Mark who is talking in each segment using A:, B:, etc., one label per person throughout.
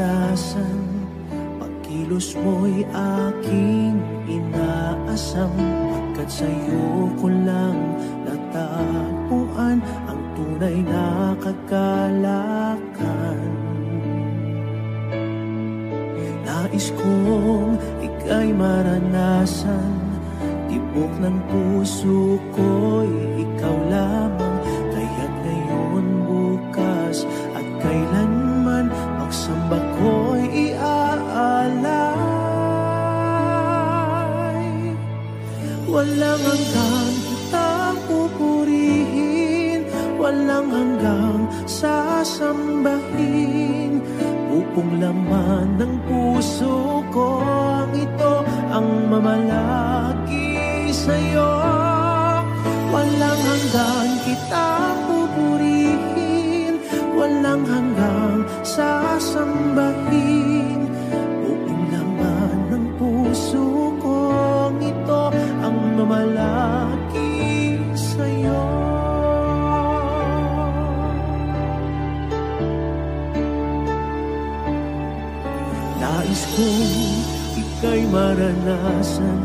A: maranasan, pagkilos mo'y aking inaasam. Pagkat sa'yo ko lang natagpuan ang tunay na kagalakan. Nais kong ika'y maranasan, tibok ng puso ko'y ikaw lamang. Kaya't ngayon, bukas at kailanman, pagsamba ko'y iaalay. Walang hanggang kitang pupurihin, walang hanggang sasambahin. Upong laman ng puso ko ang ito ang mamalagi sa'yo. Walang hanggang kitang pupurihin, walang hanggang sasambahin. Upong laman ng puso ko ang ito ang mamalagi sa'yo. Nais kong ika'y maranasan,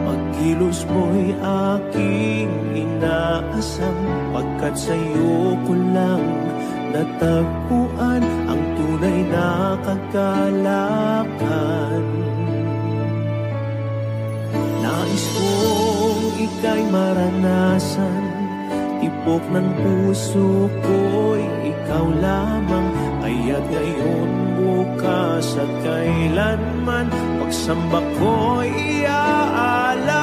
A: pagkilos mo'y aking inaasam. Pagkat sa'yo ko lang natagpuan ang tunay na kagalakan. Nais kong ika'y maranasan, tibok ng puso ko'y ikaw lamang. Kaya't ngayon, bukas at kailanman, pagsamba ko'y iaalay.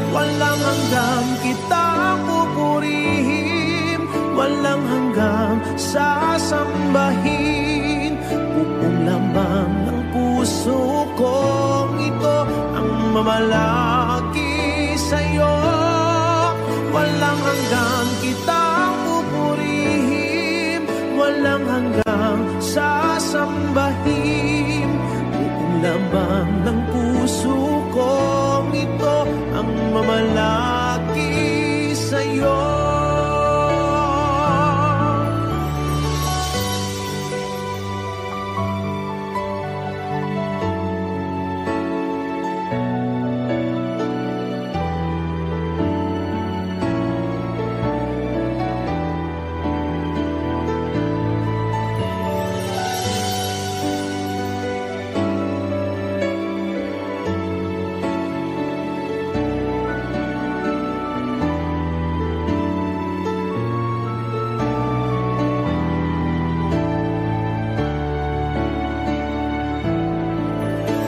A: Walang hanggang kitang pupurihin, walang hanggang sasambahin. Upong lamang ng puso kong ito ang mamalagi sa'yo. Walang hanggang kitang pupurihin, walang hanggang sasambahin. Buong laman ng puso kong ito ang mamalagi sa'yo.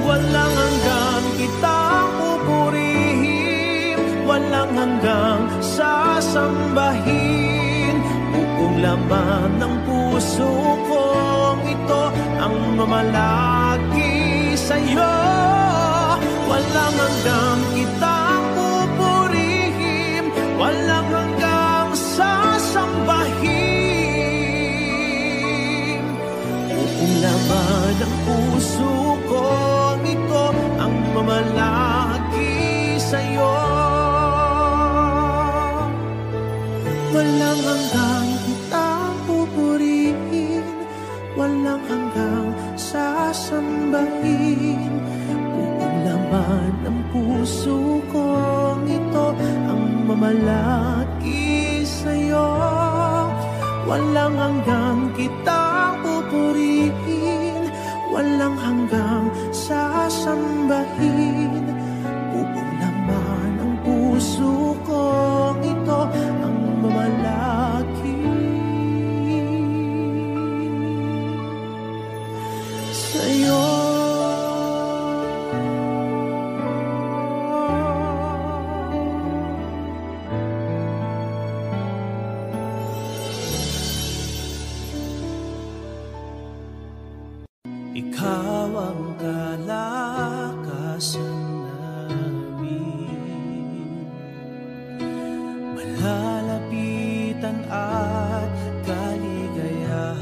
A: Walang hanggang kitang pupurihin, walang hanggang sasambahin. Buong laman ng puso kong ito ang mamalagi sa'yo. Walang hanggang kitang pupurihin, walang hanggang sasambahin. Buong laman ng puso ko ang mamalagi sa'yo. Walang hanggang kitang pupurihin, walang hanggang sasambahin. Buong laman ng puso kong ito ang mamalagi sa'yo. Walang hanggang kitang pupurihin, walang hanggang sasambahin. Buong laman ng puso kong ito ang mamalagi sa'yo. Ikaw ang kalakasan namin, malalapitan at kaligayahan.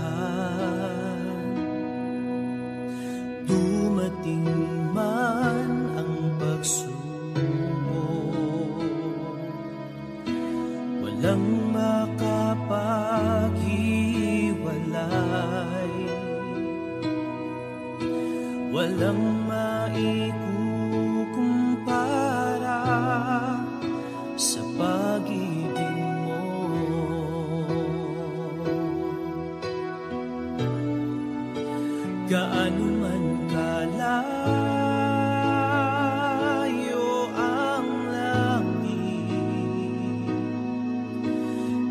A: Dumating man ang pagsubok, walang makapaghiwalay walang maikukumpara sa pag-ibig mo. Gaano man kalayo ang langit,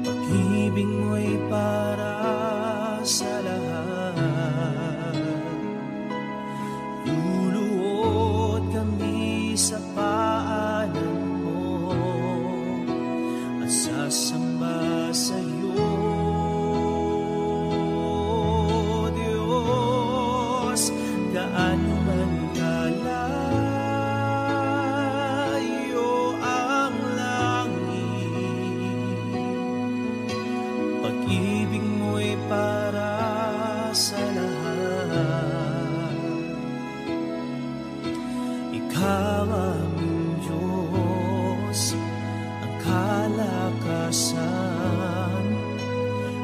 A: pag-ibig mo'y para sa lahat. Luluhod kami sa paanan mo at sasamba sa'yo, Diyos. Gaano man kalayo ang langit, pag-ibig mo'y para sa lahat. Ikaw aming Diyos, ang kalakasan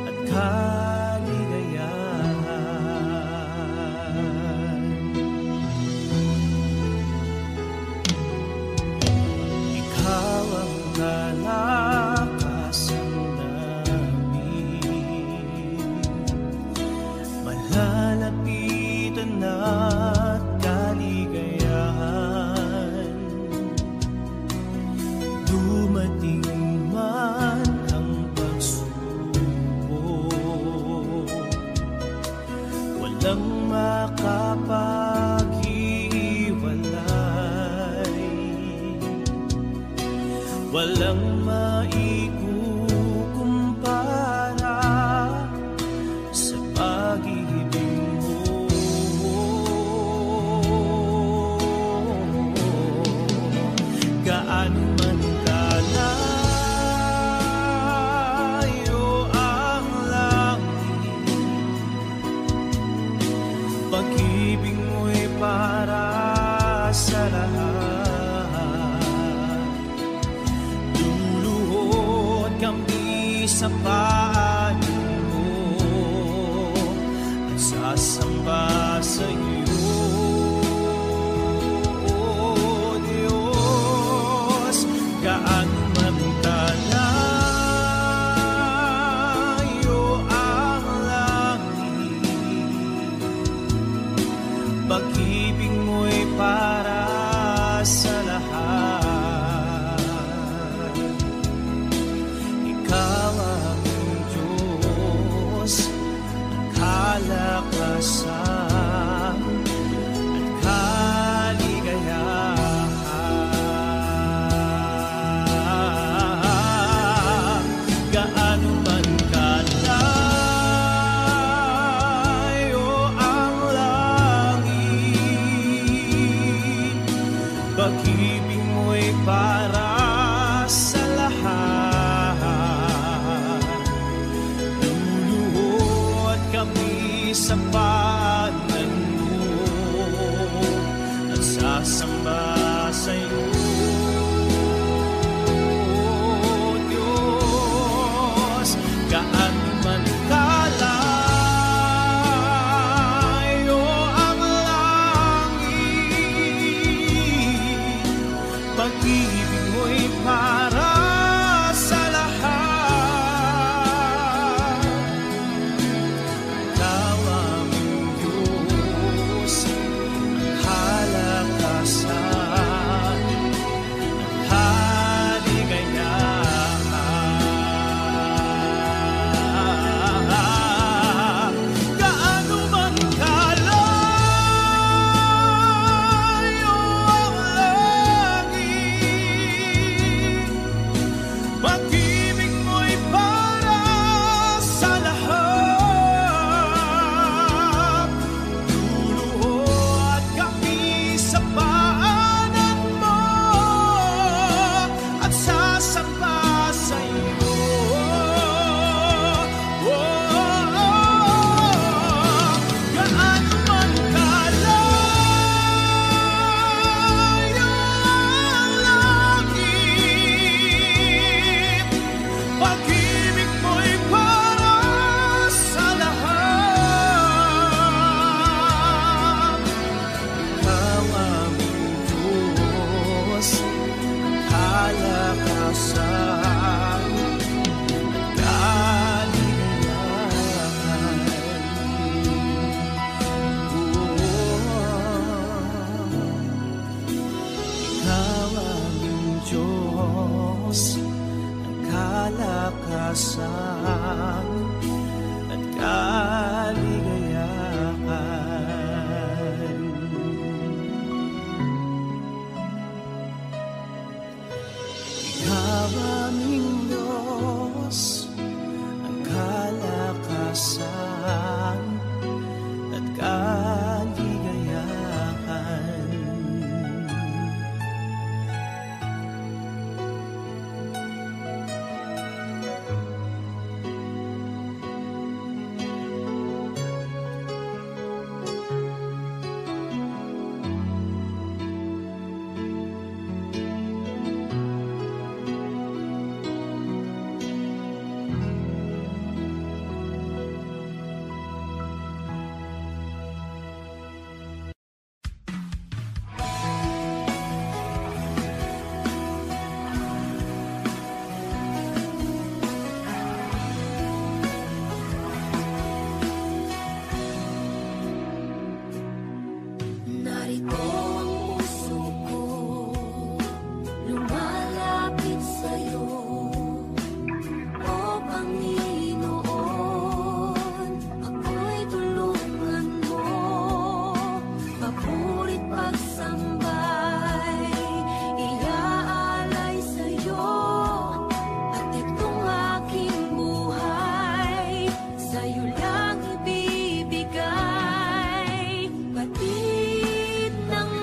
A: at kaligayahan. Ikaw ang kalakasan namin, malalapitan at kaligayahan. Dumating man ang pagsubok, walang makapaghiwalay, walang maikukumpara sa pag-ibig mo. Gaano man kalayo ang langit, pag-ibig mo'y para sa lahat. Luluhod kami sa paanan mo at sasamba sa'yo, Diyos. Gaano man kalayo ang langit, pag-ibig mo'y para sa lahat. Ikaw aming Diyos, ang kalakasan at kaligayahan. Gaano man kalayo ang langit, pag-ibig mo'y para sa lahat. Luluhod kami sa paanan mo at sasamba sa'yo, Diyos. Gaano man kalayo ang langit, pag-ibig mo'y para sa lahat. Ikaw aming Diyos, ang kalakasan
B: Ito ang puso ko, lumalapit sa'yo. O Panginoon, ako'y tulungan mo. Papurit pagsambay, iaalay sa'yo. At itong aking buhay, sa'yo lang ibibigay. Batid ng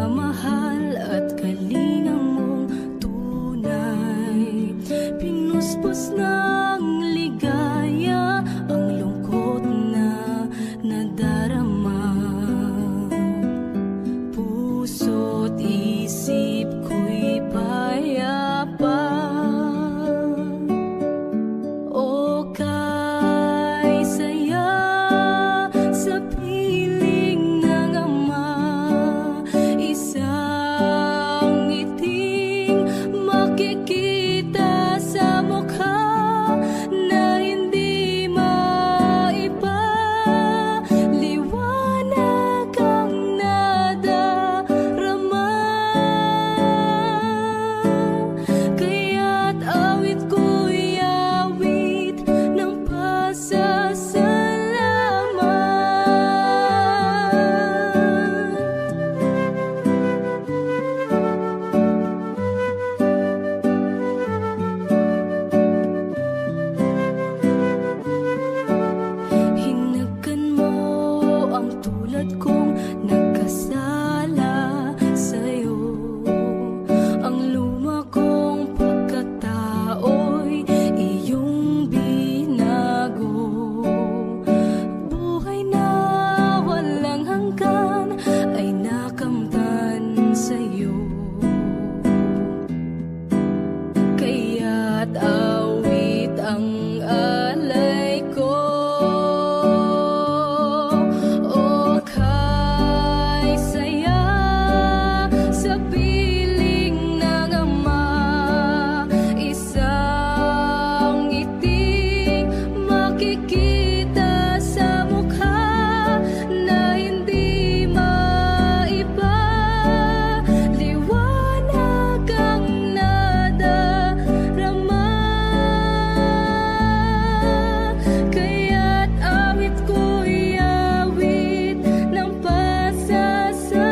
B: pagmamahal at kalinga mong tunay. Pinuspos ng ligaya ang lungkot na nadarama. Puso't isip ko'y payapa. O kay saya sa piling ng ama, isang ngiting makikita sa mukha na hindi maiba. Liwanag ang nadarama, kaya't awit ko'y awit ng pasasalamat. Hinagkan mo ang tulad kong nagkasala sa'yo. Ang luma kong pagkatao'y iyong binago. Buhay na walang hanggan ay nakamtan sa'yo. Kaya't awit ang alay ko. O kay saya sa piling ng ama, isang ngiting makikita sa mukha na hindi maiba. Liwanag ang nadarama, kaya't awit ko'y awit ng pasasalamat.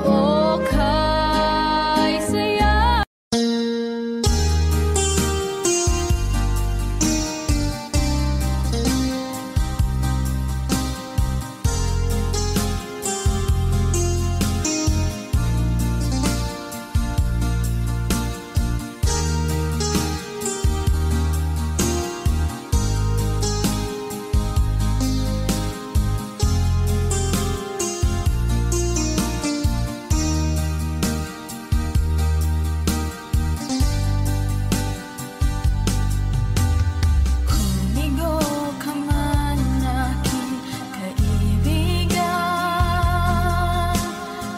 B: O kay saya Kumigo ka man aking kaibigan,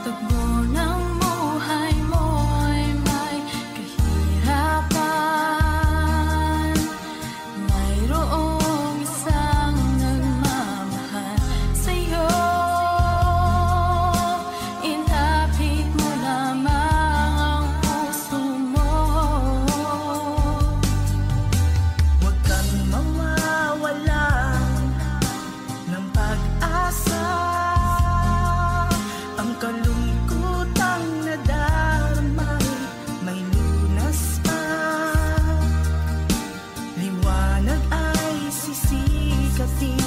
B: tugmo ng buhay mo'y may kahirapan. Mayroong isang nagmamahal sa'yo, ilapit mo lamang ang puso mo.
A: Huwag kang mawawalan ng pag-asa. Ang kalungkutang nadarama may lunas pa. Liwanag ay sisikatin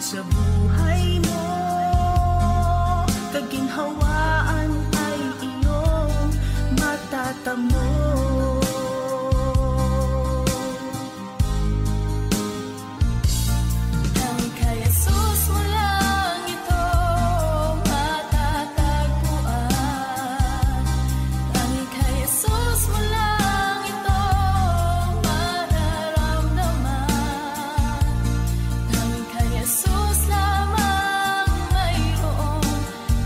A: sa buhay mo. Kaginhawaan ay iyong matatamo.
B: Ang kay Jesus mo lang ito matatagpuan. Ang kay Jesus mo lang ito mararamdaman. Ang kay Jesus lamang mayroong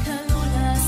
B: kalunas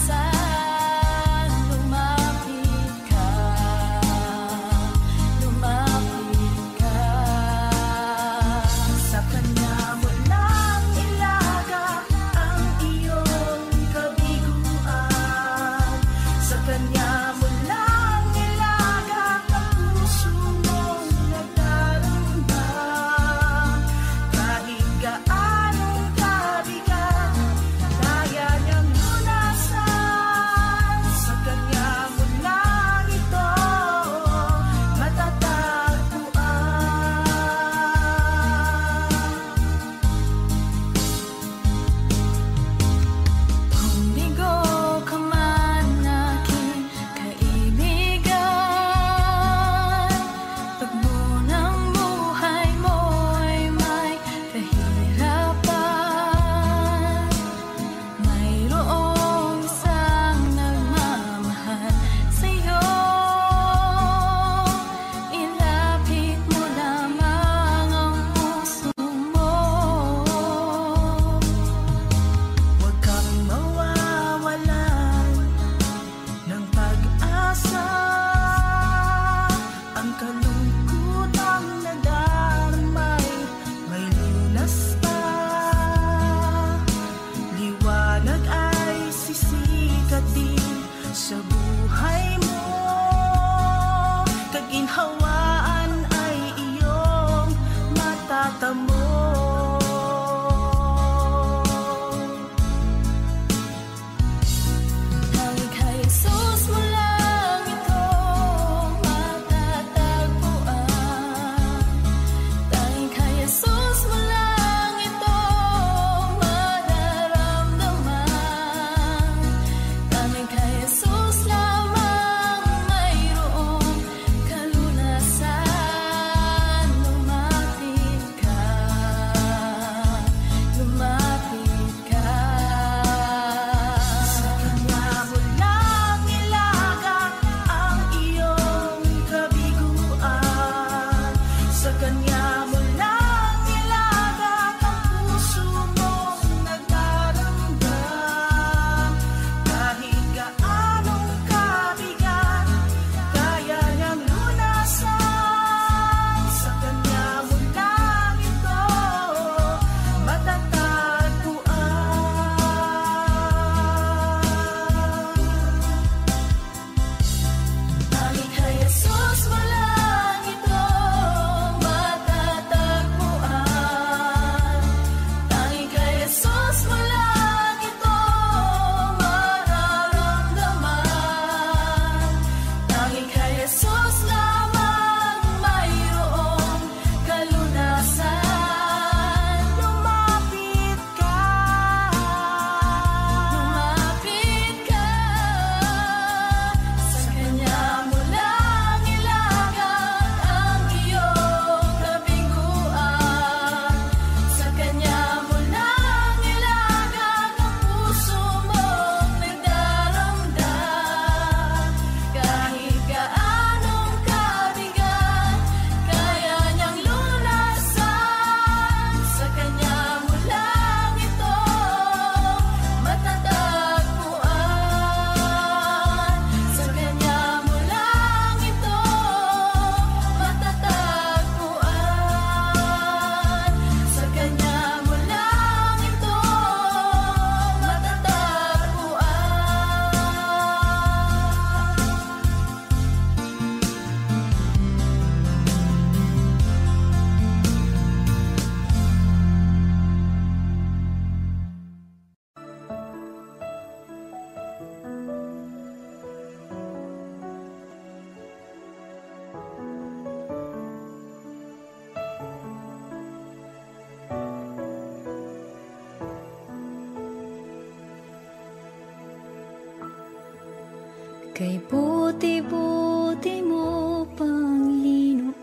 B: Kay buti-buti mo, Panginoon,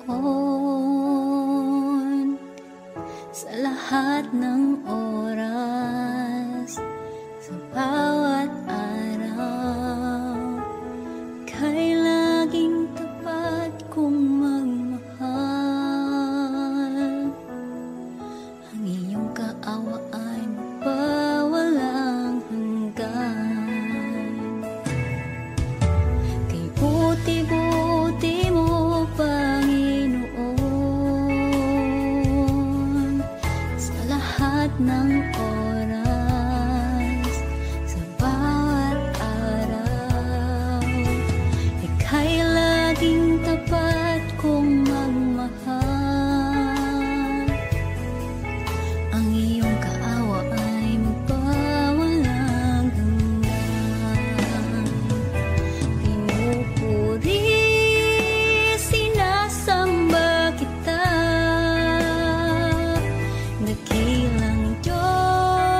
B: sa lahat ng oras, sa bawat araw, kay laging tapat kong magmahal. Ang iyong kaawa ay mapawalang hanggan. Kay buti-buti mo, Panginoon, sa lahat ng oras, sa bawat araw, ika'y laging tapat kong magmahal. Ang iyong kaawa ay mapawalang hanggan. Pinupuri, sinasamba kita, dakilang Diyos.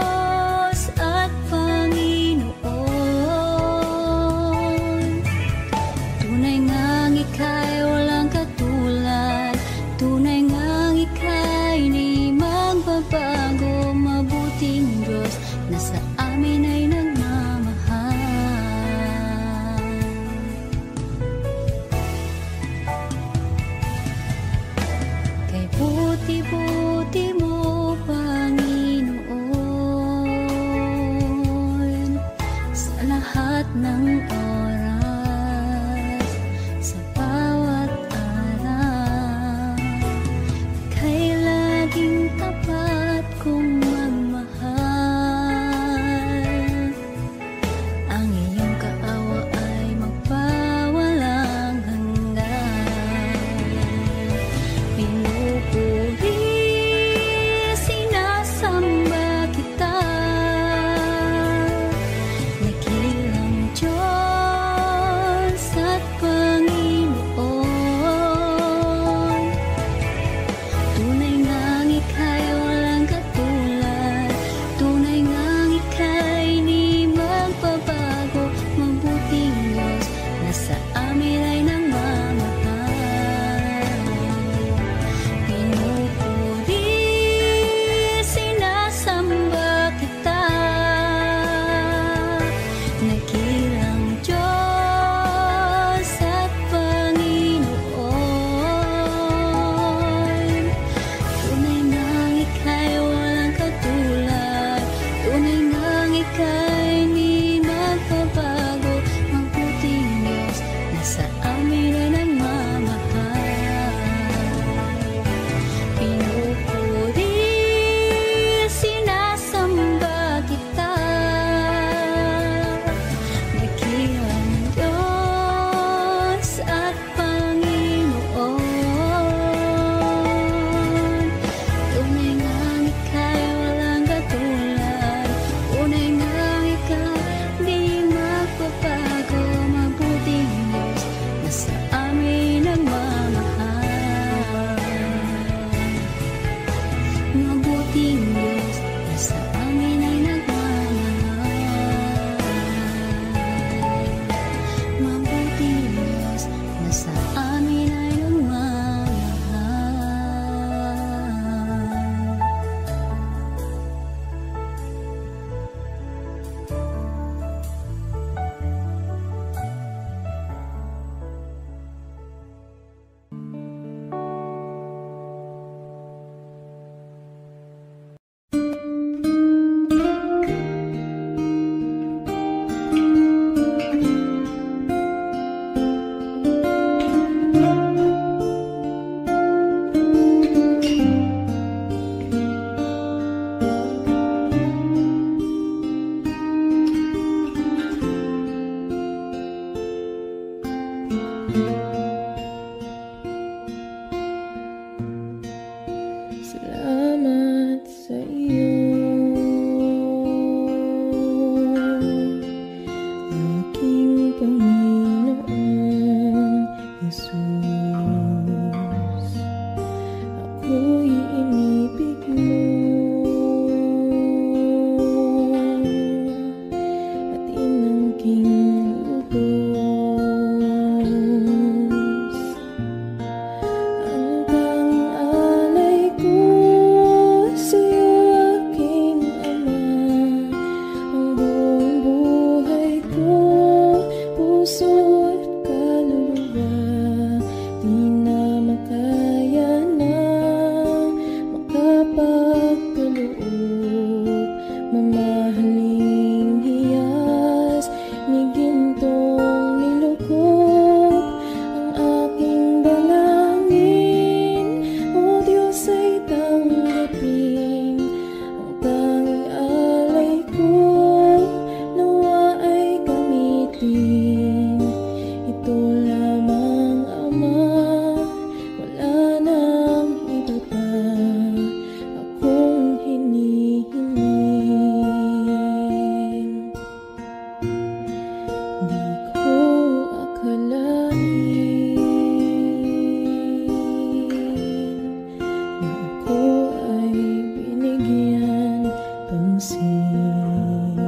B: mapansin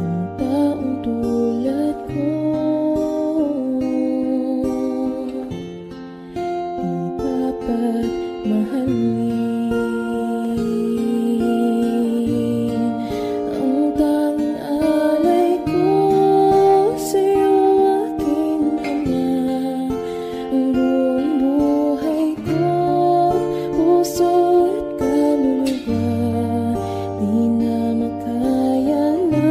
B: ang taong tulad ko. Di dapat mahalin ang tanging alay ko sa'yo, aking ama. Ang buong buhay ko, puso at kaluluwa, di na makaya na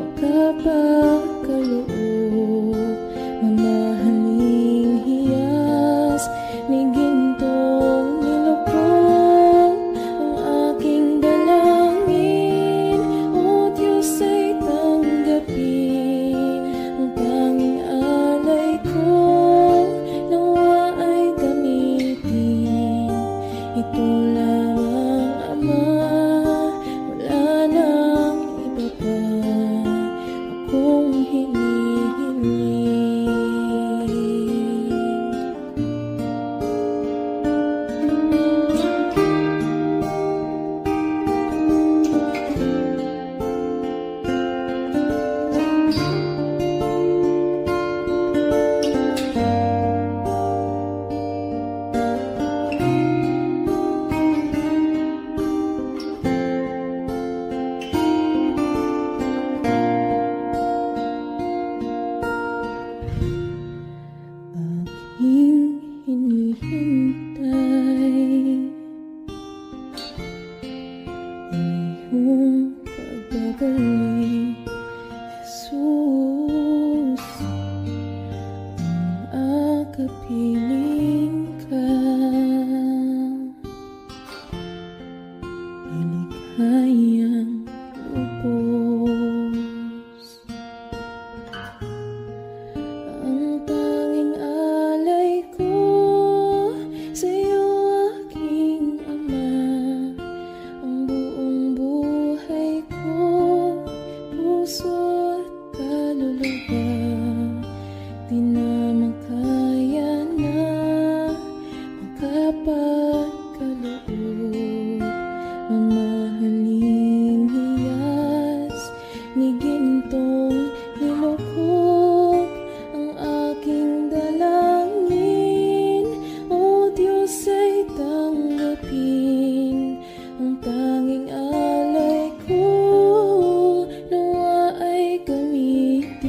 B: makapagkaloob. Mamahaling hiyas ni gintong nilukod ang aking dalangin. O Diyos ay tanggapin ang tanging alay ko, nawa ay gamitin. Ito lamang, Ama, wala nang iba pa akong hinihiling. Aking hinihintay ang iyong pagbabalik, Jesus. Ang akapiling ka, maligayang lubos. Ang tanging alay ko sa'yo, aking Ama. Ang buong buhay ko, puso at kaluluwa, di na makaya na makapagkaloob. Mamahaling hiyas ni gintong nilukod ang aking dalangin. O Diyos ay tanggapin ang tanging alay ko, nawa ay gamitin.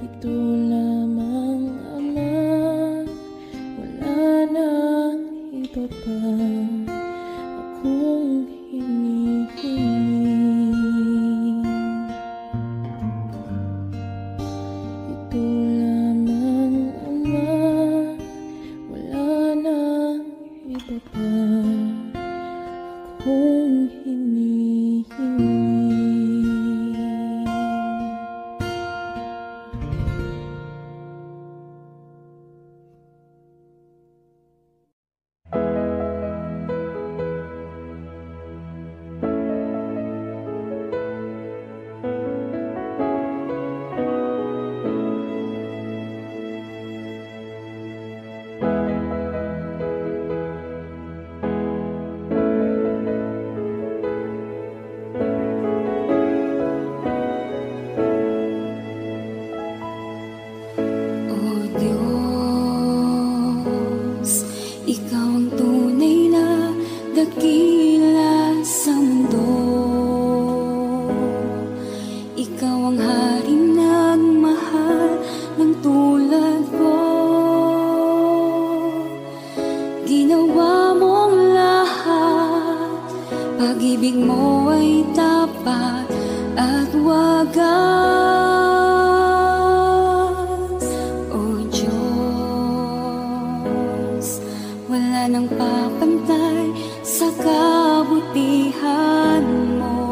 B: Ito lamang, Ama, wala nang iba pa akong hinihiling. Ito lamang, Ama, wala nang iba pa akong hinihiling. O Diyos, Ikaw ang tunay na dakila sa mundo. Ikaw ang haring nagmahal ng tulad ko. Ginawa mong lahat, pag-ibig mo ay tapat at wagas. O Diyos, wala nang papantay sa kabutihan mo.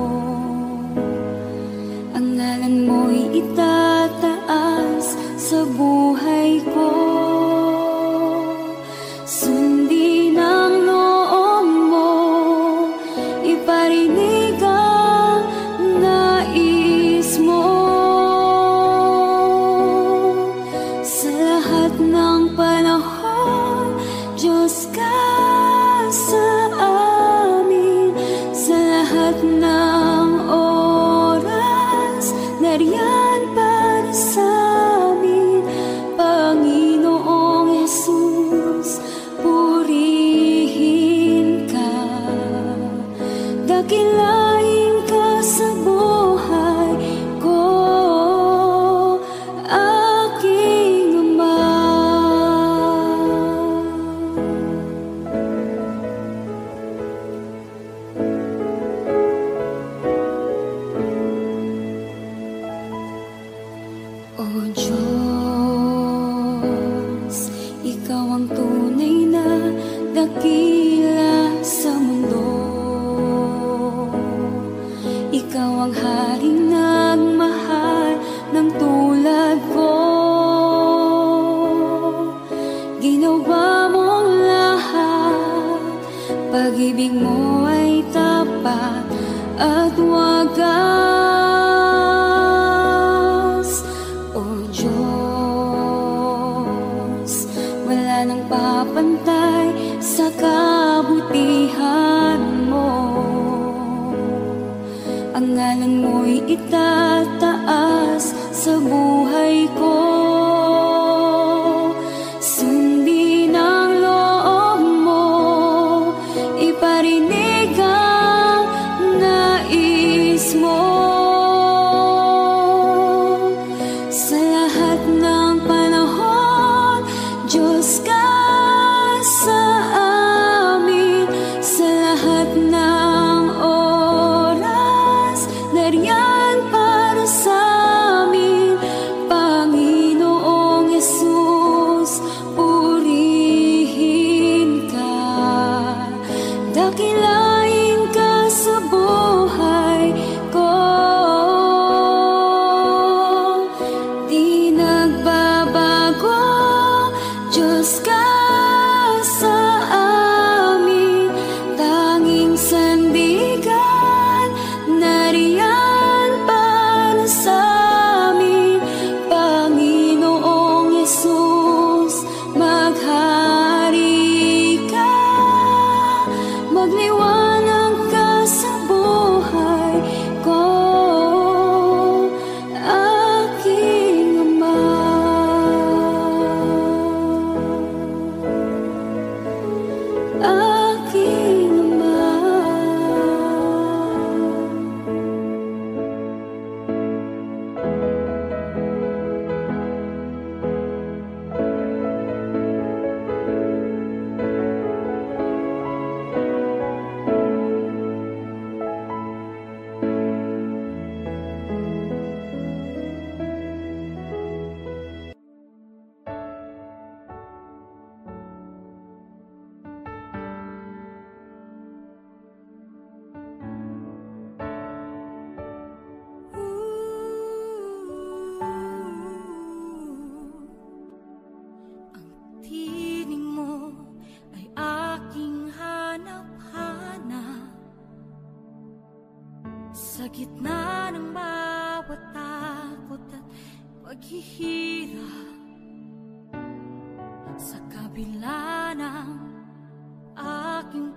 B: Ang ngalan mo'y itataas sa buhay ko. Sundin ang loob mo, iparinig ang nais mo. Sa lahat ng panahon, Diyos ka sa amin. lahat ng oras, nariyan para sa amin, Panginoong Jesus, purihin ka. Dakilain ka sa buhay ko, aking Ama. O Diyos, Ikaw ang tunay na dakila sa mundo. Ikaw ang haring nagmahal ng tulad ko. Ginawa mong lahat, pag-ibig mo ay tapat at wagas. O Diyos, wala nang papantay sa kabutihan mo. Ang ngalan mo'y itataas sa buhay ko. Sundin ang loob mo, iparinig ang nais mo. Sa lahat ng panahon, Diyos ka sa amin. Sa lahat ng oras, nariyan para sa amin, Panginoong Jesus, purihin ka. Dakilain ka sa buhay ko. Di nagbabago, Diyos ka sa amin, tanging sandigan, nariyan para sa amin, Panginoong Jesus, maghari ka, magliwanag ka sa buhay ko, aking Ama. Aking Ama. Ang tinig mo ay aking hanap-hanap. Sa gitna ng bawat takot at paghihirap, sa kabila ng aking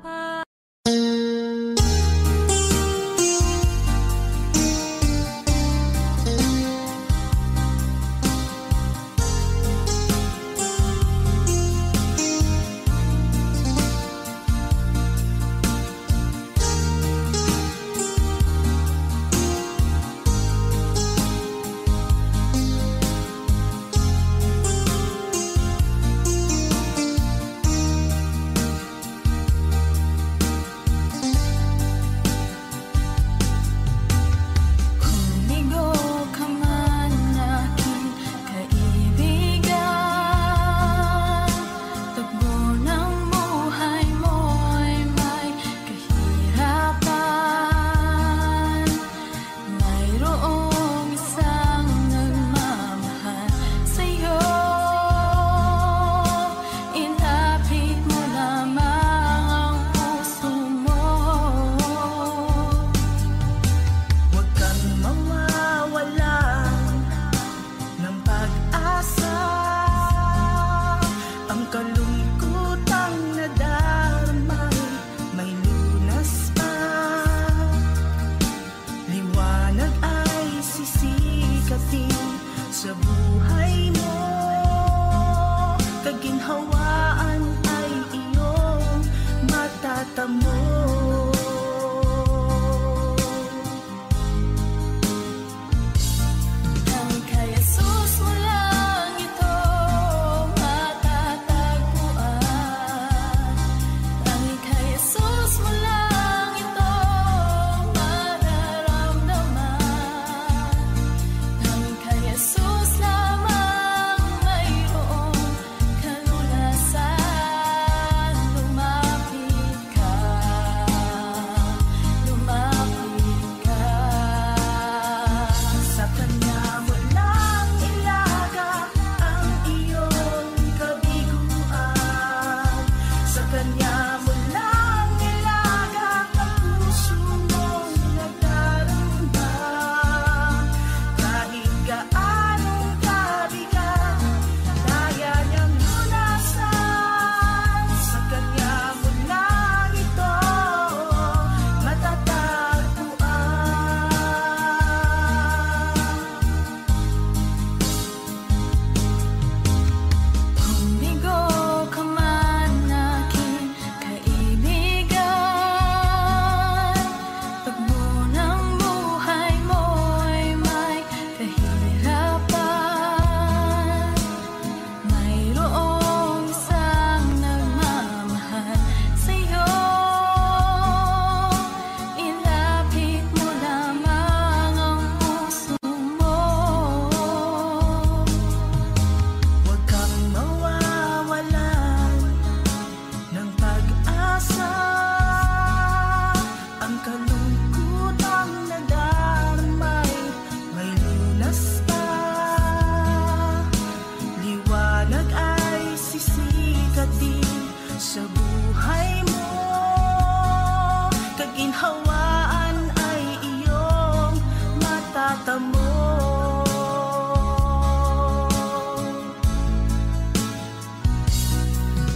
C: ginhawaan ay iyong matatamo.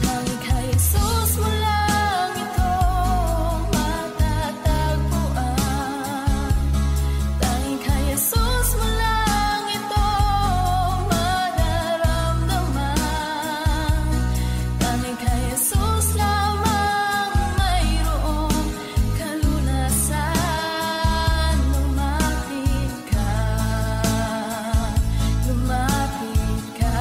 C: Tanging kay Jesus mo lang ito matatagpuan. Tanging kay Jesus mo lang ito mararamdaman. Tanging kay Jesus lamang mayroong kalunasan. Lumapit ka, lumapit ka.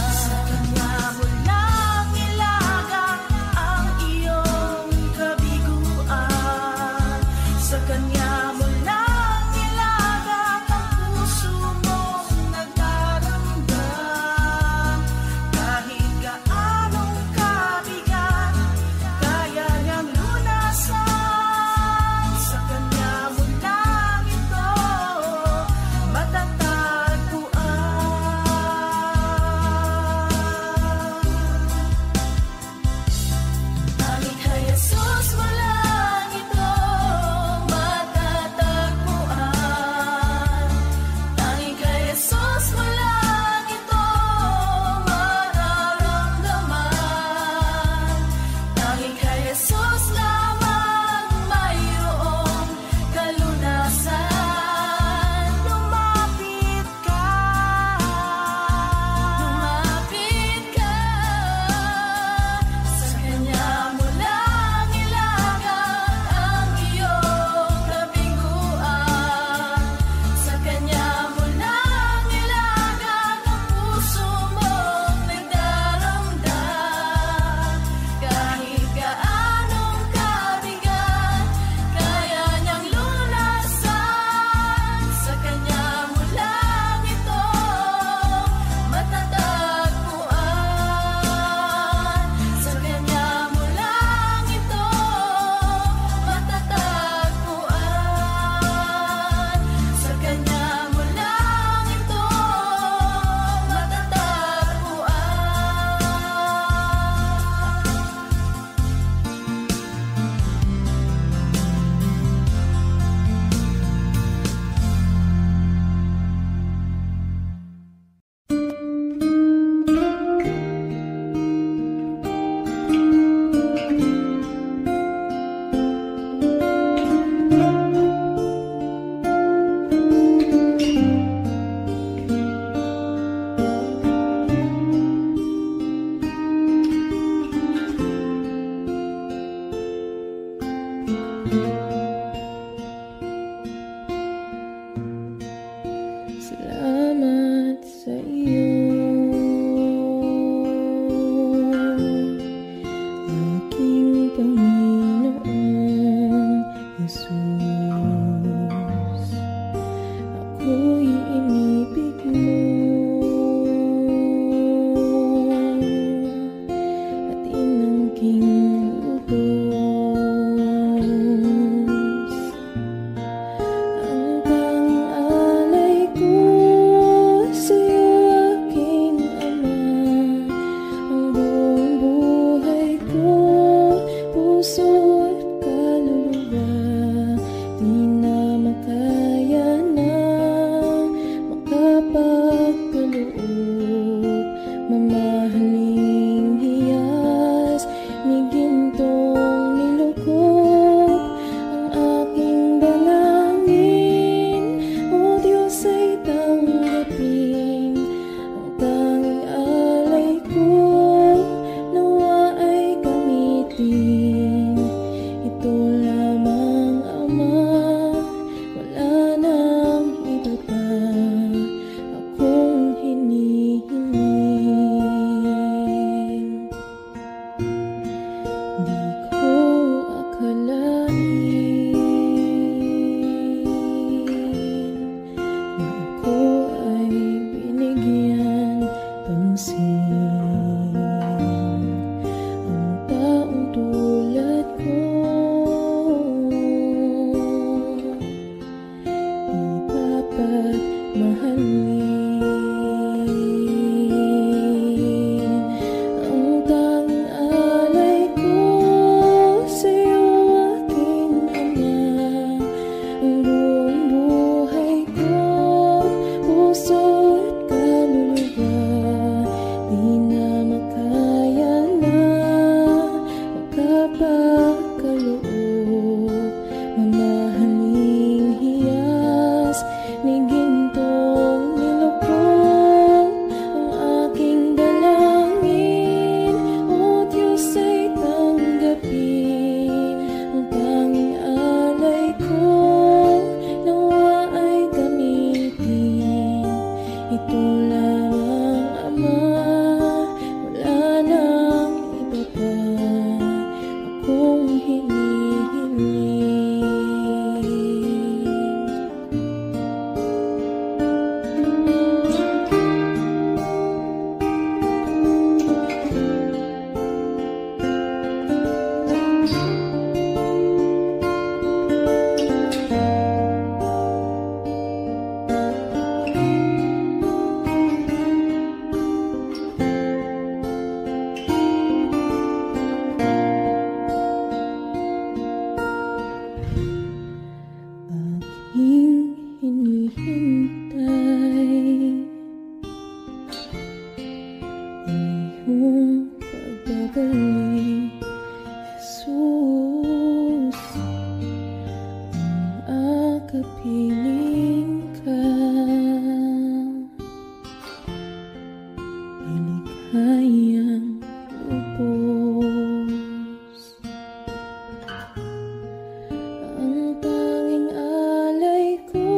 C: Sa Kanya mo lang ilagak ang iyong kabiguan. Sa Kanya mo lang ilagak ang puso mong nagdaramdam. Kahit gaanong kabigat, kaya niyang lunasan. Sa Kanya mo lang ito matatagpuan. Tanging kay Jesus mo lang ito matatagpuan. Tanging kay Jesus mo lang ito mararamdaman. Tanging kay Jesus lamang mayroong kalunasan. Lumapit ka, lumapit ka. Sa Kanya mo lang ilagak ang iyong kabiguan. Sa Kanya mo lang ilagak ang puso mong nagdaramdam. Kahit gaanong kabigat, kaya niyang lunasan. Sa Kanya mo lang ito matatagpuan. Sa Kanya mo lang ito matatagpuan. Sa Kanya mo lang ito
B: Salamat sa iyo, aking Panginoong Jesus. Ako'y inibig mo at inangking lubos. piling ka, ay ligayang lubos. Ang tanging alay ko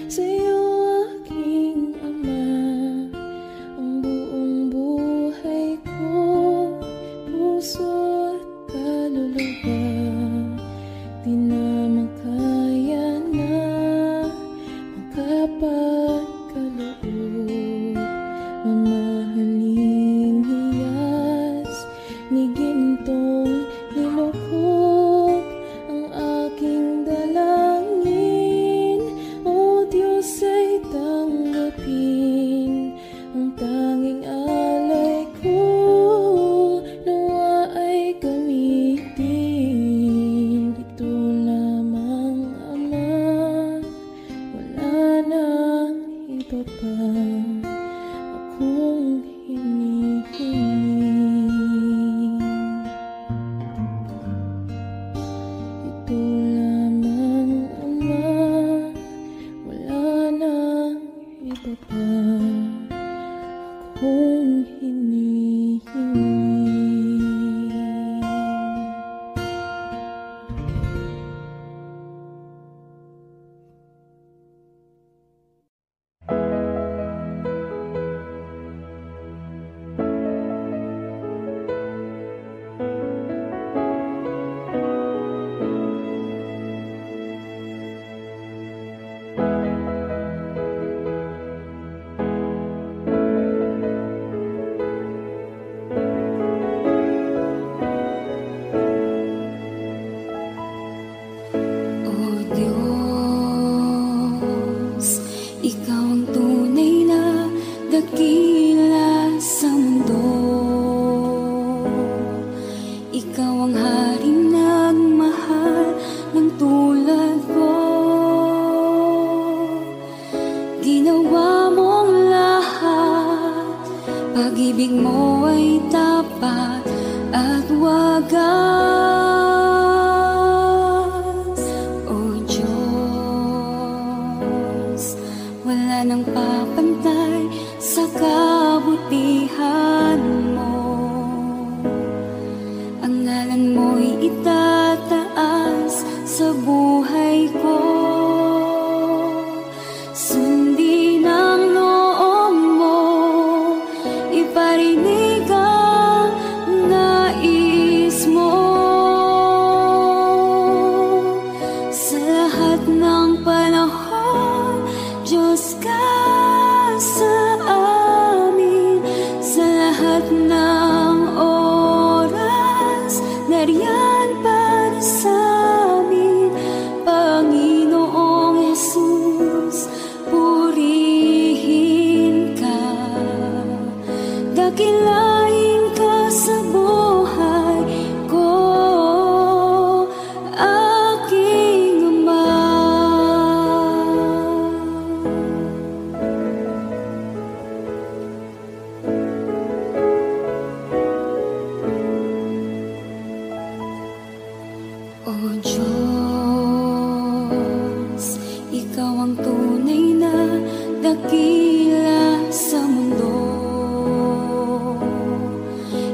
B: sa'yo, aking Ama, ang buong buhay ko, puso at kaluluwa, di na makaya na makapagkaloob. Mamahaling hiyas ni gintong nilukog ang aking dalangin. O Diyos, ay tanggapin ang tanging alay ko, nawa ay gamitin. Ito lamang, Ama, wala nang iba pa akong hinihiling. Ito lamang, Ama, wala nang iba pa akong hinihiling. O Diyos, Ikaw ang tunay na dakila sa mundo. Ikaw ang haring nagmahal ng tulad ko. Ginawa mong lahat, pag-ibig mo ay tapat at wagas. O Diyos, wala nang papantay sa kabutihan mo. Ang ngalan mo'y itataas sa buhay ko. Sundin ang loob mo, iparinig ang nais mo. Sa lahat ng panahon, Diyos ka sa amin. Sa lahat ng oras, nariyan para sa amin. Panginoong Jesus, purihin ka, dakilain ka sa buhay ko, aking Ama. O Diyos, Ikaw ang tunay na dakila sa mundo.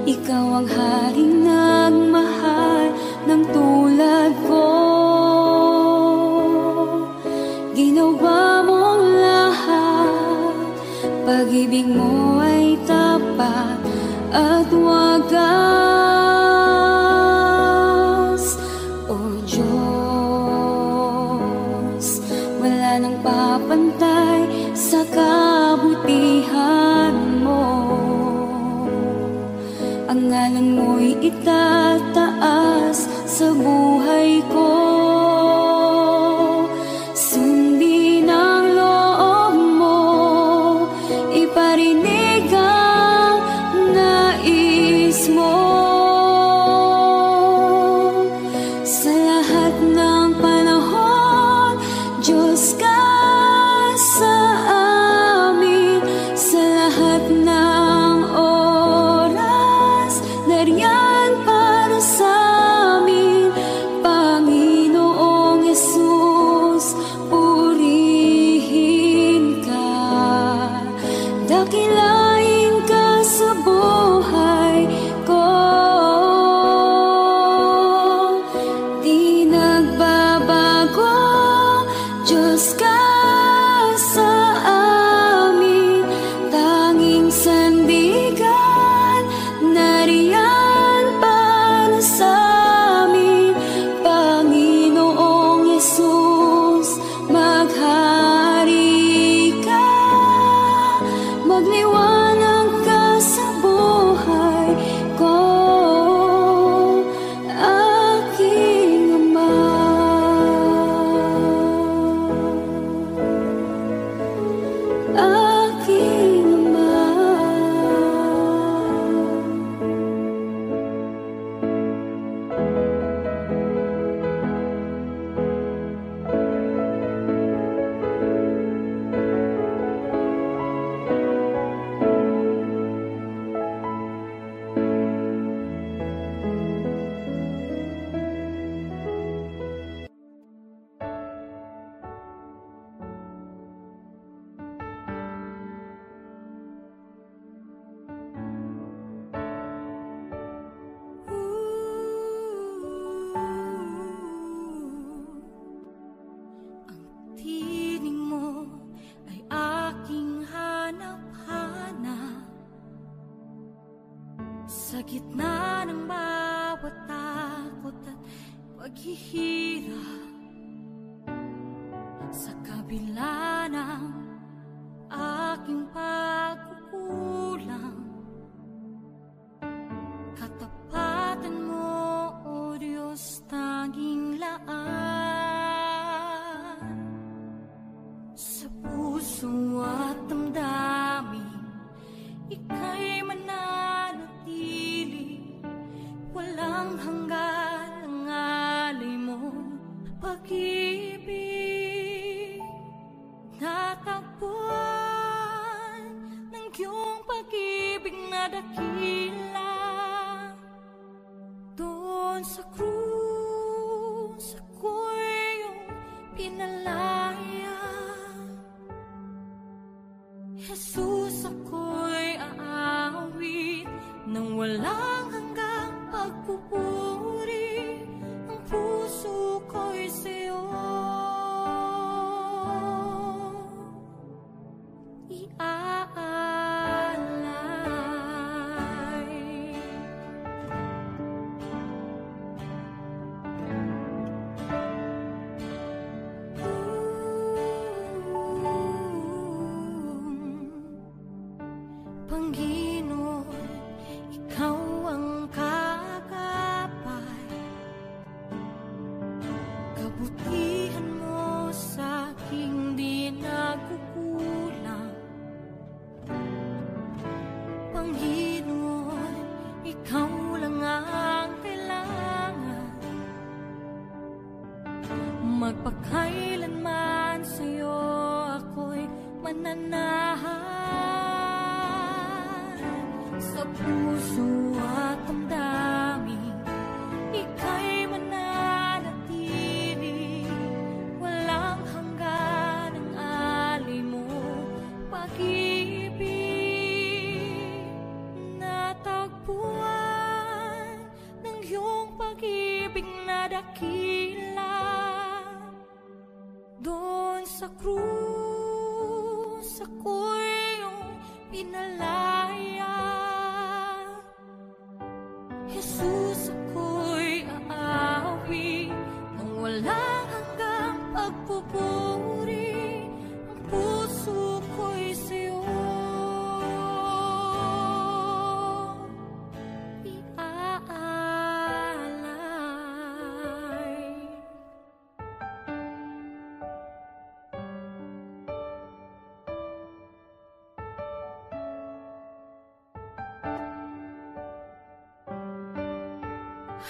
B: Ikaw ang haring nagmahal ng tulad ko. Ginawa mong lahat, pag-ibig mo ay tapat at wagas. O Diyos, wala nang papantay sa kabutihan mo. Ang ngalan mo'y itataas sa buhay ko. Sundin ang loob mo, iparinig ang nais mo. Sa lahat ng panahon, Diyos ka sa amin. Sa lahat ng oras, nariyan para sa amin. Panginoon paghihirap sa kabila ng aking pagkukulang. Katapatan mo, O Diyos, tanging laan. Sa puso at damdamin, ika'y mananatili. Walang hanggan ang alay mo, pag-ibig. Natagpuan ng iyong pag-ibig na dakila. Doon sa krus, ako'y iyong pinalaya. Jesus, ako'y aawit nang walang hanggang pagpupuri. Ang puso ko'y sa'yo iaalay. Panginoon, ikaw ang kagapay. Kabutihan mo sa aking di nagkukulang. Panginoon, ikaw lang ang kailangan. Magpakailanman sa'yo ako'y mananahan. Sa puso at damdamin, ika'y mananatili. Walang hanggan ang alay mo, pag-ibig. Natagpuan ng iyong pag-ibig na dakila. Doon sa krus, ako'y iyong pinalaya. Jesus, ako'y aawit nang walang hanggang pagpupuri. Ang puso ko'y sa'yo iaalay.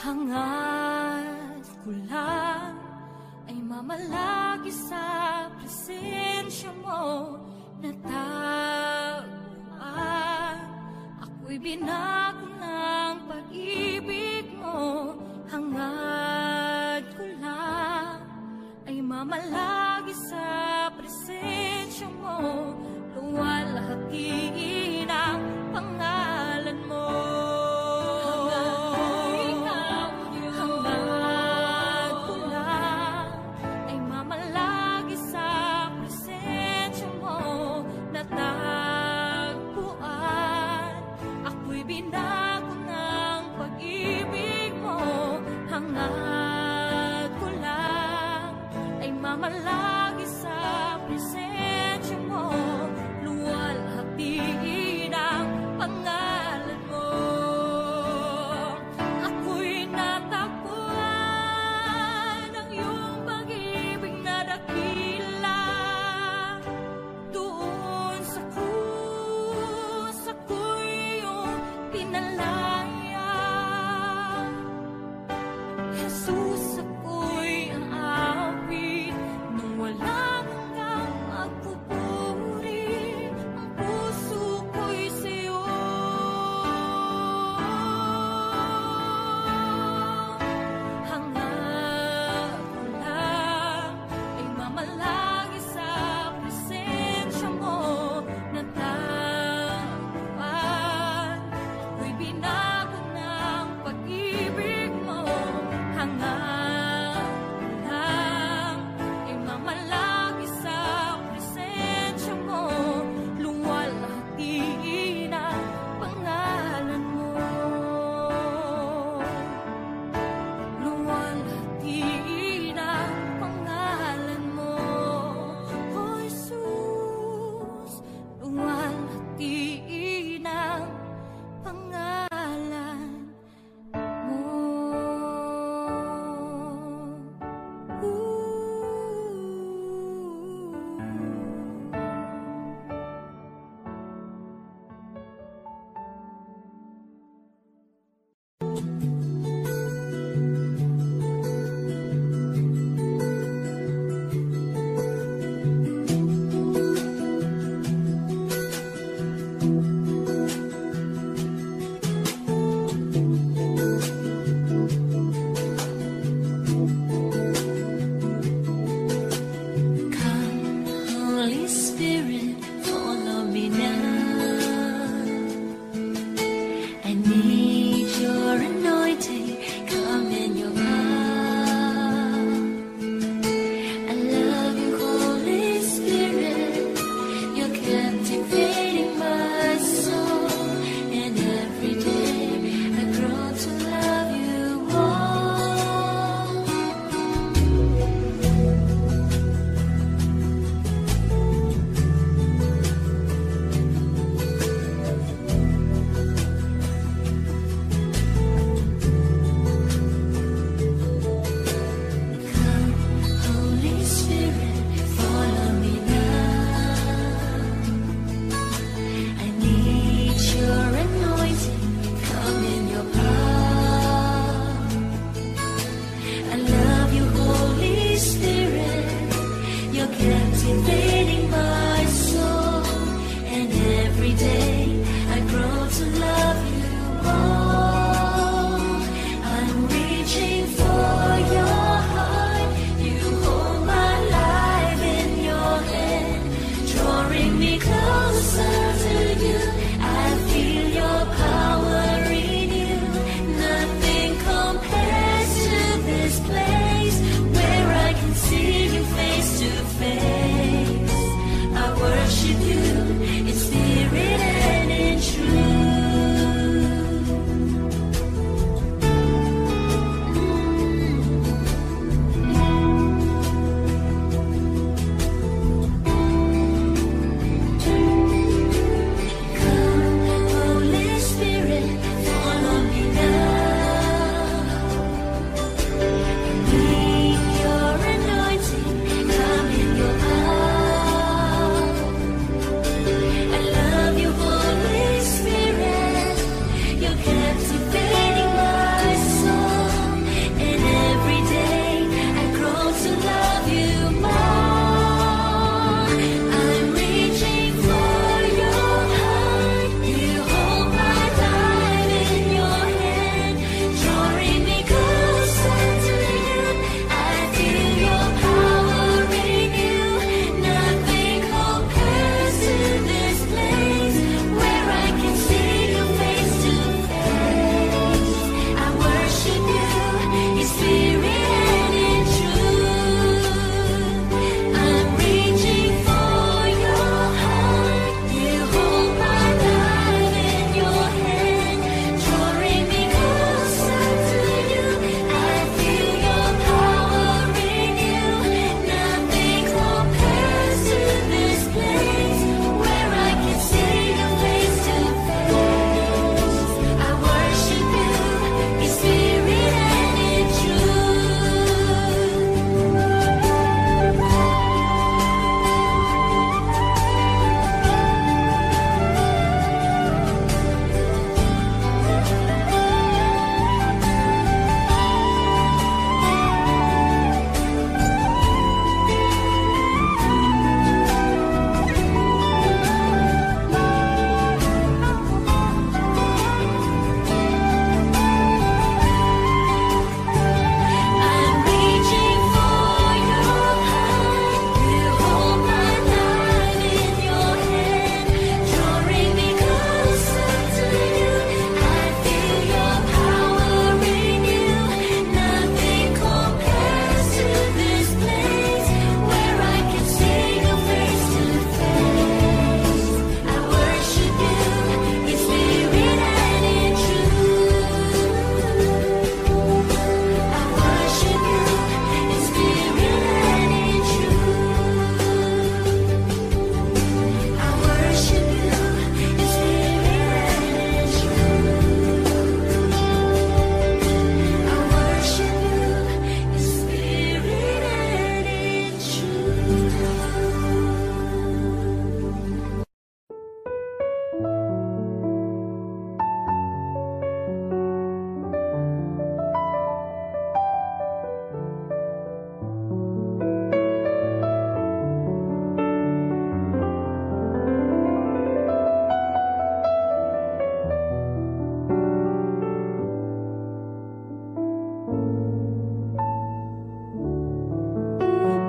B: Hangad ko lang ay mamalagi sa presensya mo. Natagpuan, ako'y binago ng pag-ibig mo. Hangad ko lang ay mamalagi sa presensya mo. Luwalhati ng pangalan mo. Binago ng pag-ibig mo. Hangad ko lang ay mamalagi sa presensya mo. Luwalhati ng pangalan mo. Ako'y natagpuan ng iyong pag-ibig na dakila. Doon sa krus, ako'y pinalaya. Jesus, ako'y aawit nang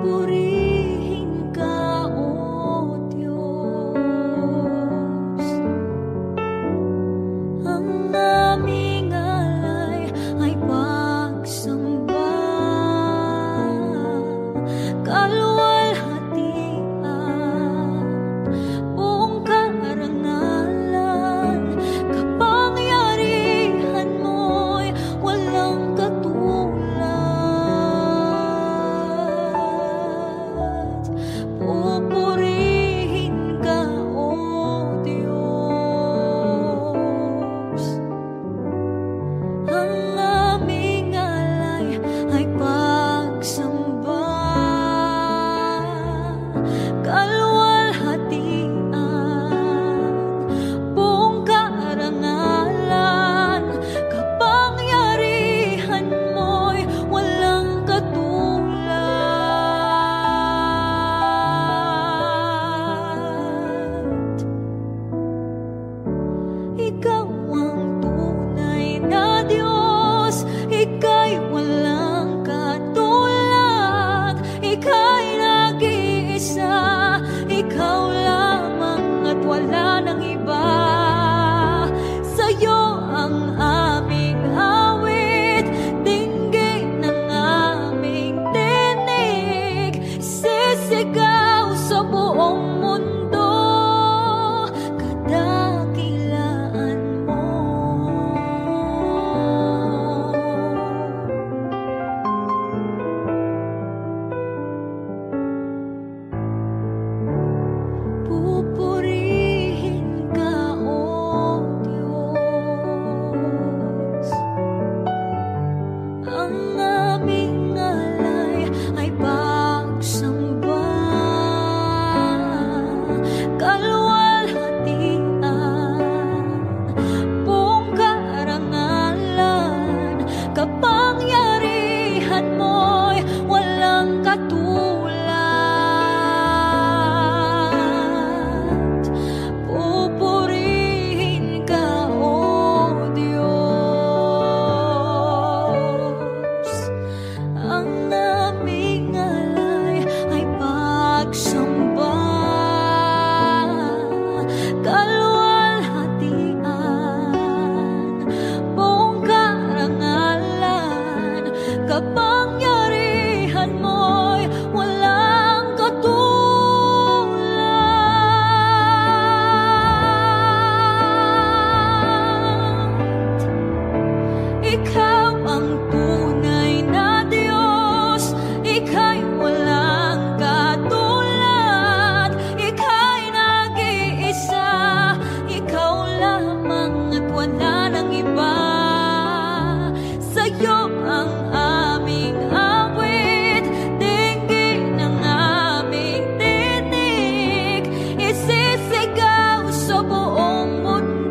B: Pupurihin ka, O Diyos. Ang aming alay ay pagsamba, kaluwalhatian, buong karangalan, kapangyarihan mo'y walang katulad. Pupurihin ka, O Diyos. Ang aming alay ay pagsamba, kaluwalhatian, buong karangalan, kapangyarihan mo'y walang katulad. Ikaw ang tunay na Diyos, Ika'y walang katulad, Ika'y nag-iisa, Ikaw lamang at wala nang iba. Sa'yo ang aming awit, dinggin ang aming tinig, sisigaw sa buong mundo, kadakilaan mo. Pupurihin ka, O Diyos. Ang aming alay ay pagsamba, kaluwalhatian, buong karangalan, kapangyarihan mo'y walang katulad. Pupurihin ka, O Diyos. Ang aming alay ay pagsamba, kaluwalhatian, buong karangalan, kapangyarihan mo'y walang katulad. Ikaw ang tunay na Diyos, Ika'y walang katulad, Ika'y nag-iisa, Ikaw lamang at wala nang iba. Sa'yo ang aming awit, dinggin ang aming tinig, isisigaw sa buong mundo.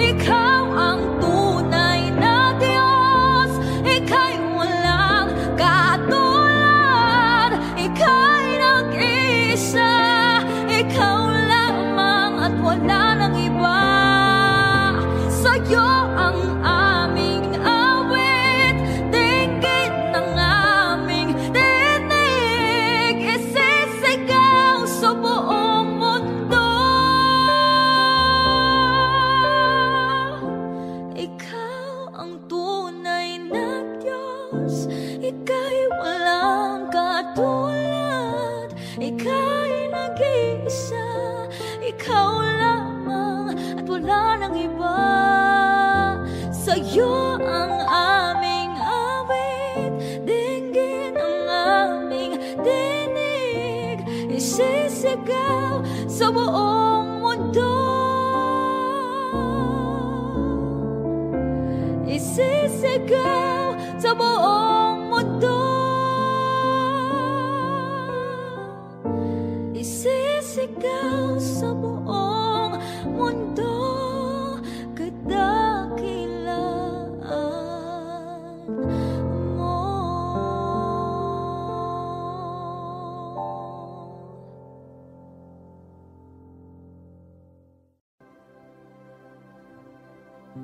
B: Ikaw ang tunay na Diyos, Ika'y walang katulad, Ika'y nag-iisa, Ikaw lamang at wala nang iba. Sa'yo ang aming awit, dinggin ang aming tinig, isisigaw sa buong mundo. Ikaw ang tunay na Diyos, Ika'y walang katulad, Ika'y nag-iisa, Ikaw lamang at wala nang iba. Sa'yo ang aming awit, dinggin ang aming tinig, isisigaw sa buong mundo. Isisigaw sa buong mundo. Isisigaw sa buong mundo, kadakilaan mo. Sa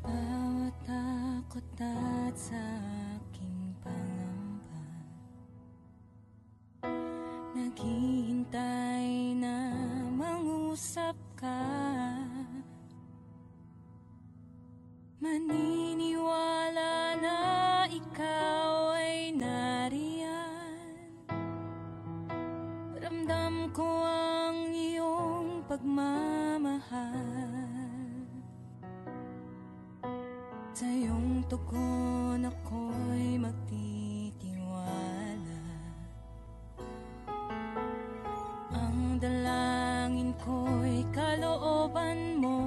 B: bawat takot at sa aking pangamba, naghihintay na mangusap ka. Maniniwala na ikaw ay nariyan. Ramdam ko ang iyong pagmamahal. Sa iyong tugon ako'y magtitiwala. Ang dalangin ko'y kalooban mo.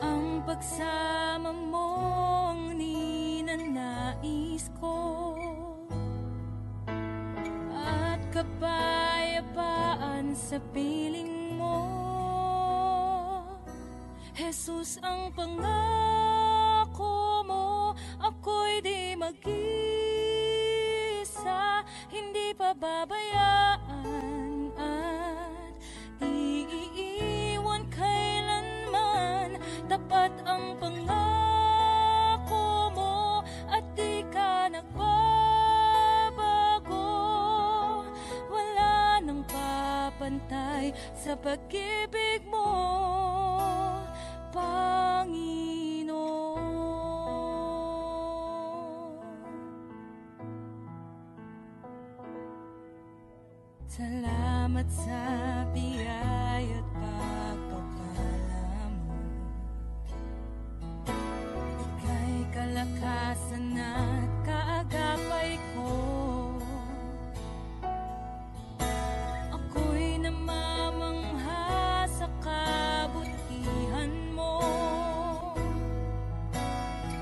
B: Ang pagsama mo ang ninanais ko. At kapayapaan sa piling mo. Jesus, ang pangako mo, ako'y di mag-isa, hindi pababayaan at di iiwan kailanman. Tapat ang pangako mo at di ka nagbabago. Wala nang papantay sa pag-ibig mo, Panginoon. Salamat sa biyaya at pagpapala mo. Ika'y kalakasan at kaagapay ko. Ako'y namamangha sa kabutihan mo.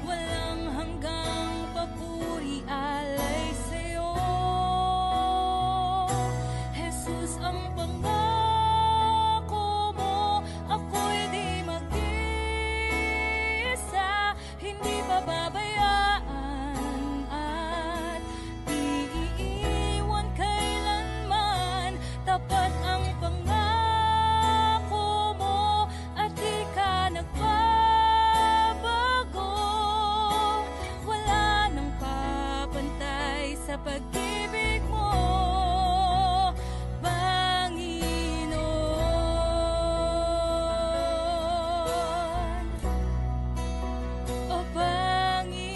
B: Walang hanggang papuri alay sa'yo. Jesus, ang pangako mo, ako'y di mag-isa, hindi pababayaan at di iiwan kailanman. Tapat ang pangako mo at di ka nagbabago. Wala nang papantay sa pag-ibig mo, Panginoon. O Panginoon.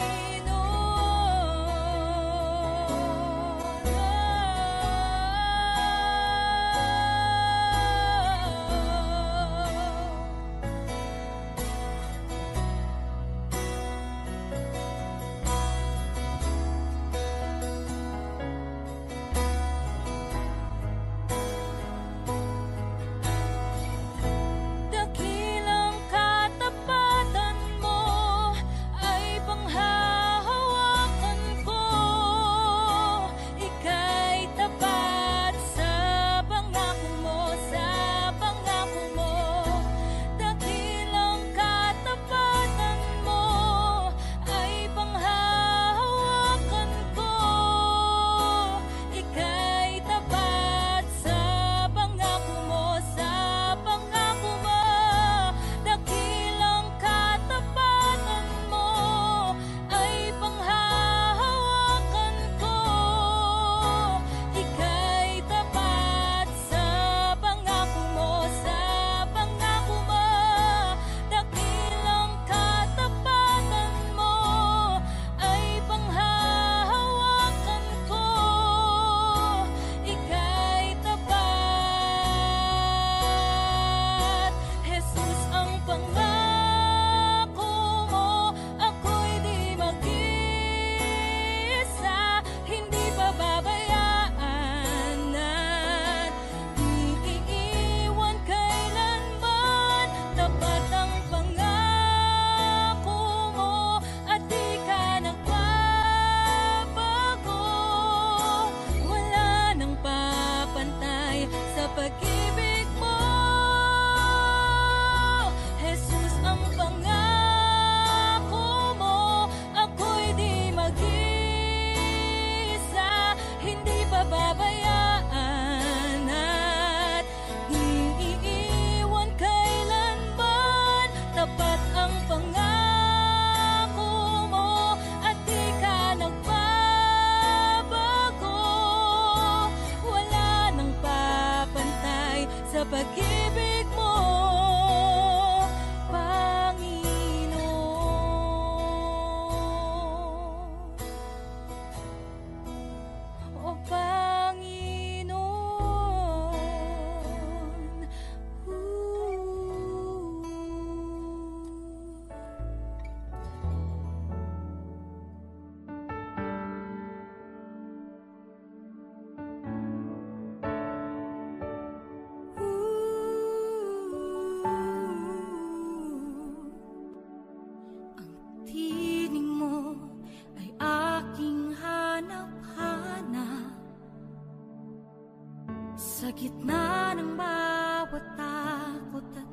B: gitna ng bawat takot at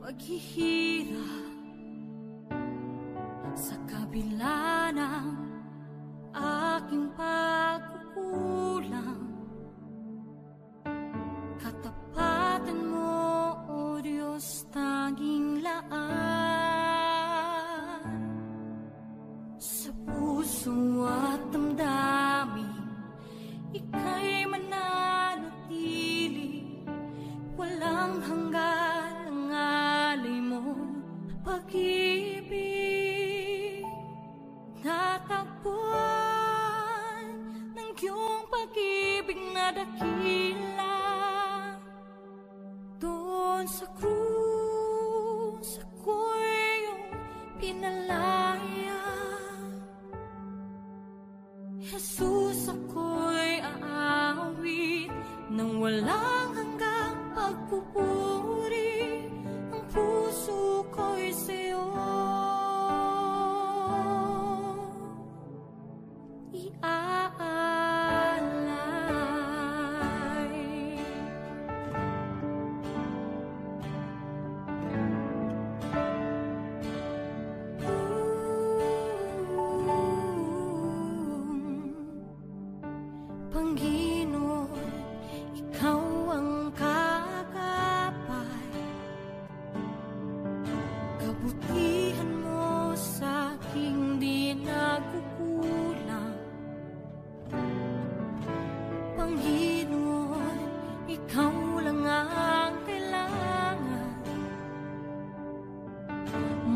B: paghihirap, sa kabila ng aking pagkukulang, katapatan mo, O Diyos, tanging laan. Sa puso at damdamin, ika'y mananatili, walang hanggan ang alay mo pag-ibig. Natagpuan ng iyong pag-ibig na dakila, doon sa krus ako'y iyong pinalaya. Jesus, ako'y aawit nang walang hanggang pagpupuri, ang puso ko'y sa'yo iaalay. Panginoon, ikaw ang kagapay, kabutihan mo sa aking di nagkukulang. Panginoon, ikaw lang ang kailangan,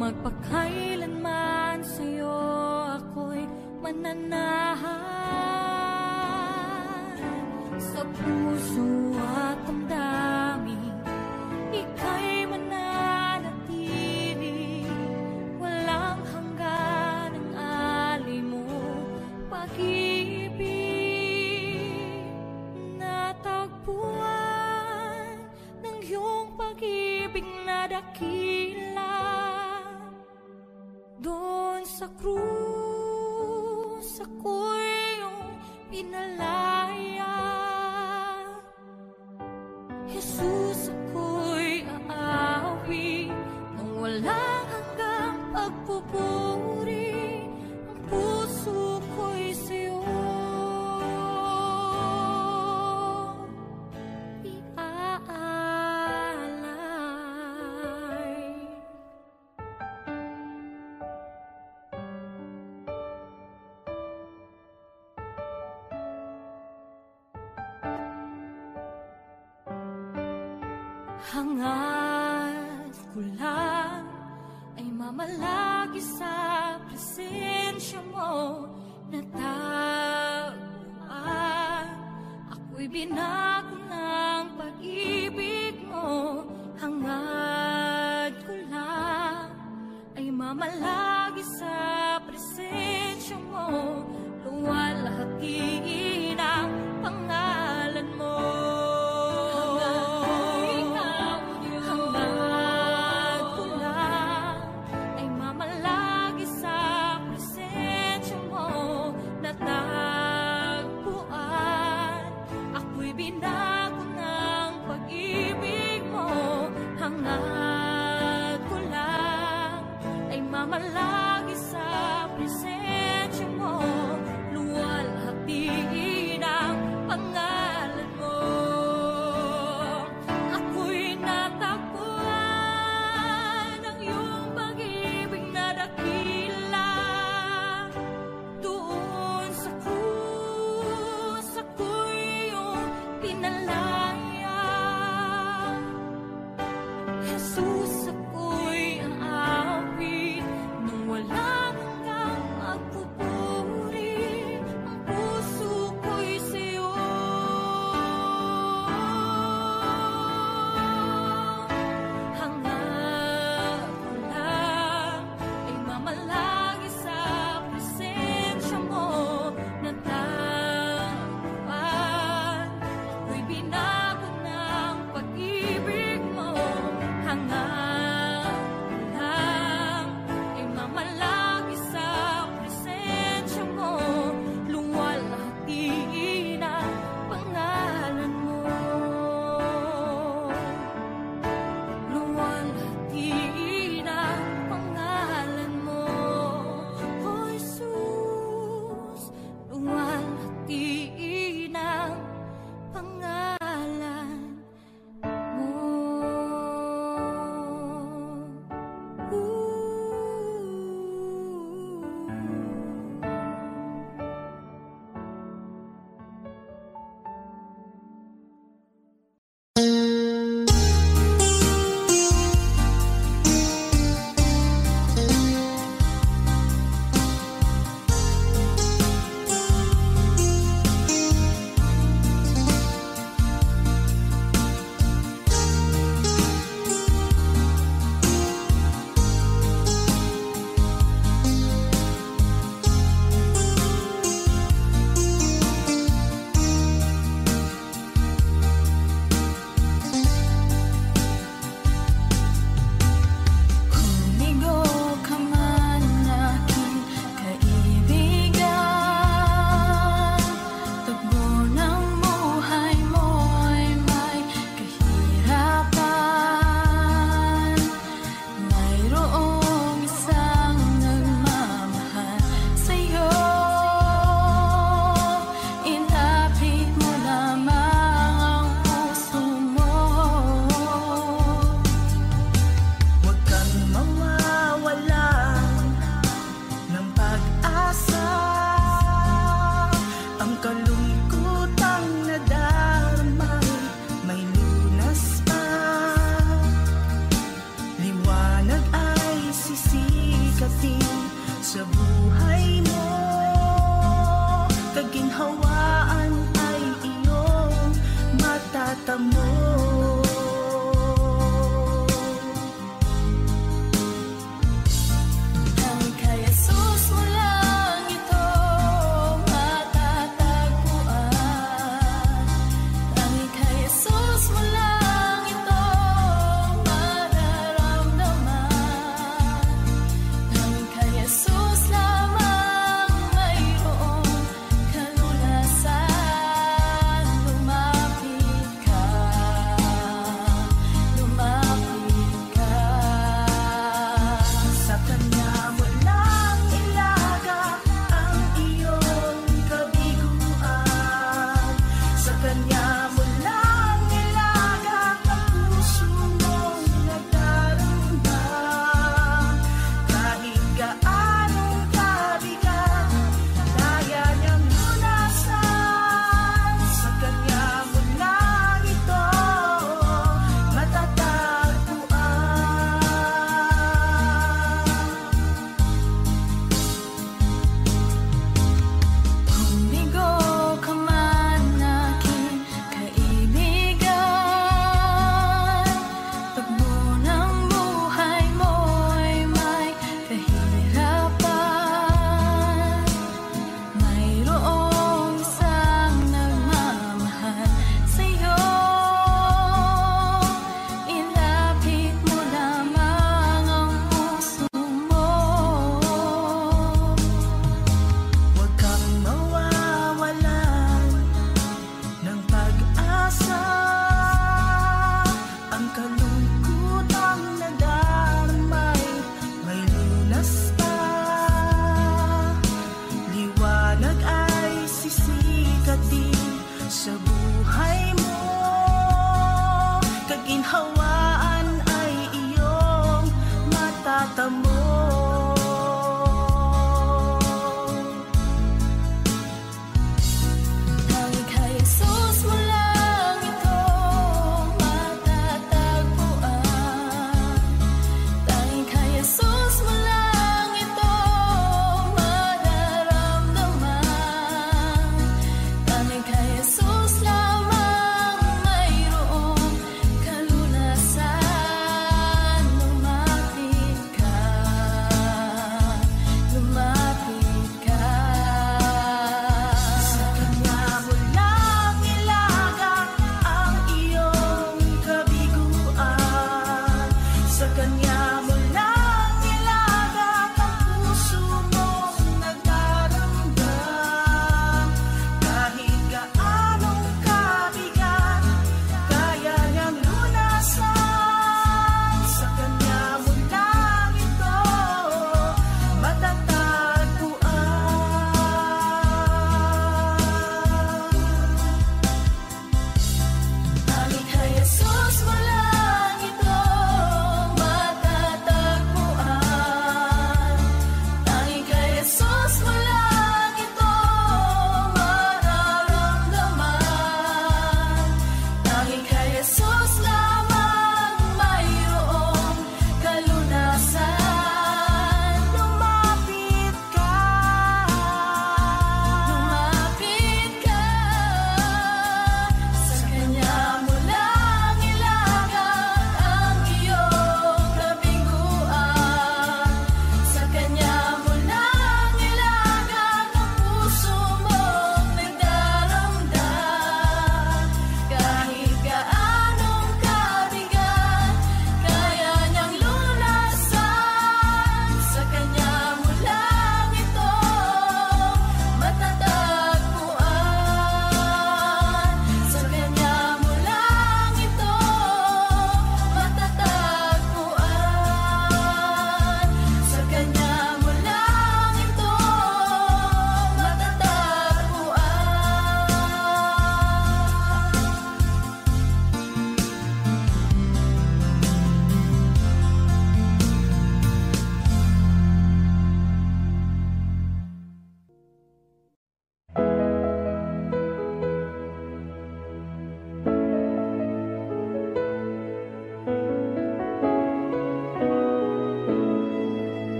B: magpakailanman sa'yo ako'y mananahan. Sa puso at damdamin, ika'y mananatili, walang hanggan ang alay mo pag-ibig. Natagpuan ng iyong pag-ibig na dakila, doon sa krus ako'y iyong pinalaya. Jesus, ako'y aawi nang walang hanggang pagpupuri, ang puso ko'y sa'yo iaalay. Hangad ko lang ay mamalagi sa presensya mo, natagpuan ako'y binago ng pag-ibig mo. Hangad ko lang ay mamalagi sa presensya mo, luwalhati ang pangalan mo. Binago ng pag-ibig mo, hangad ko lang ay mamalagi sa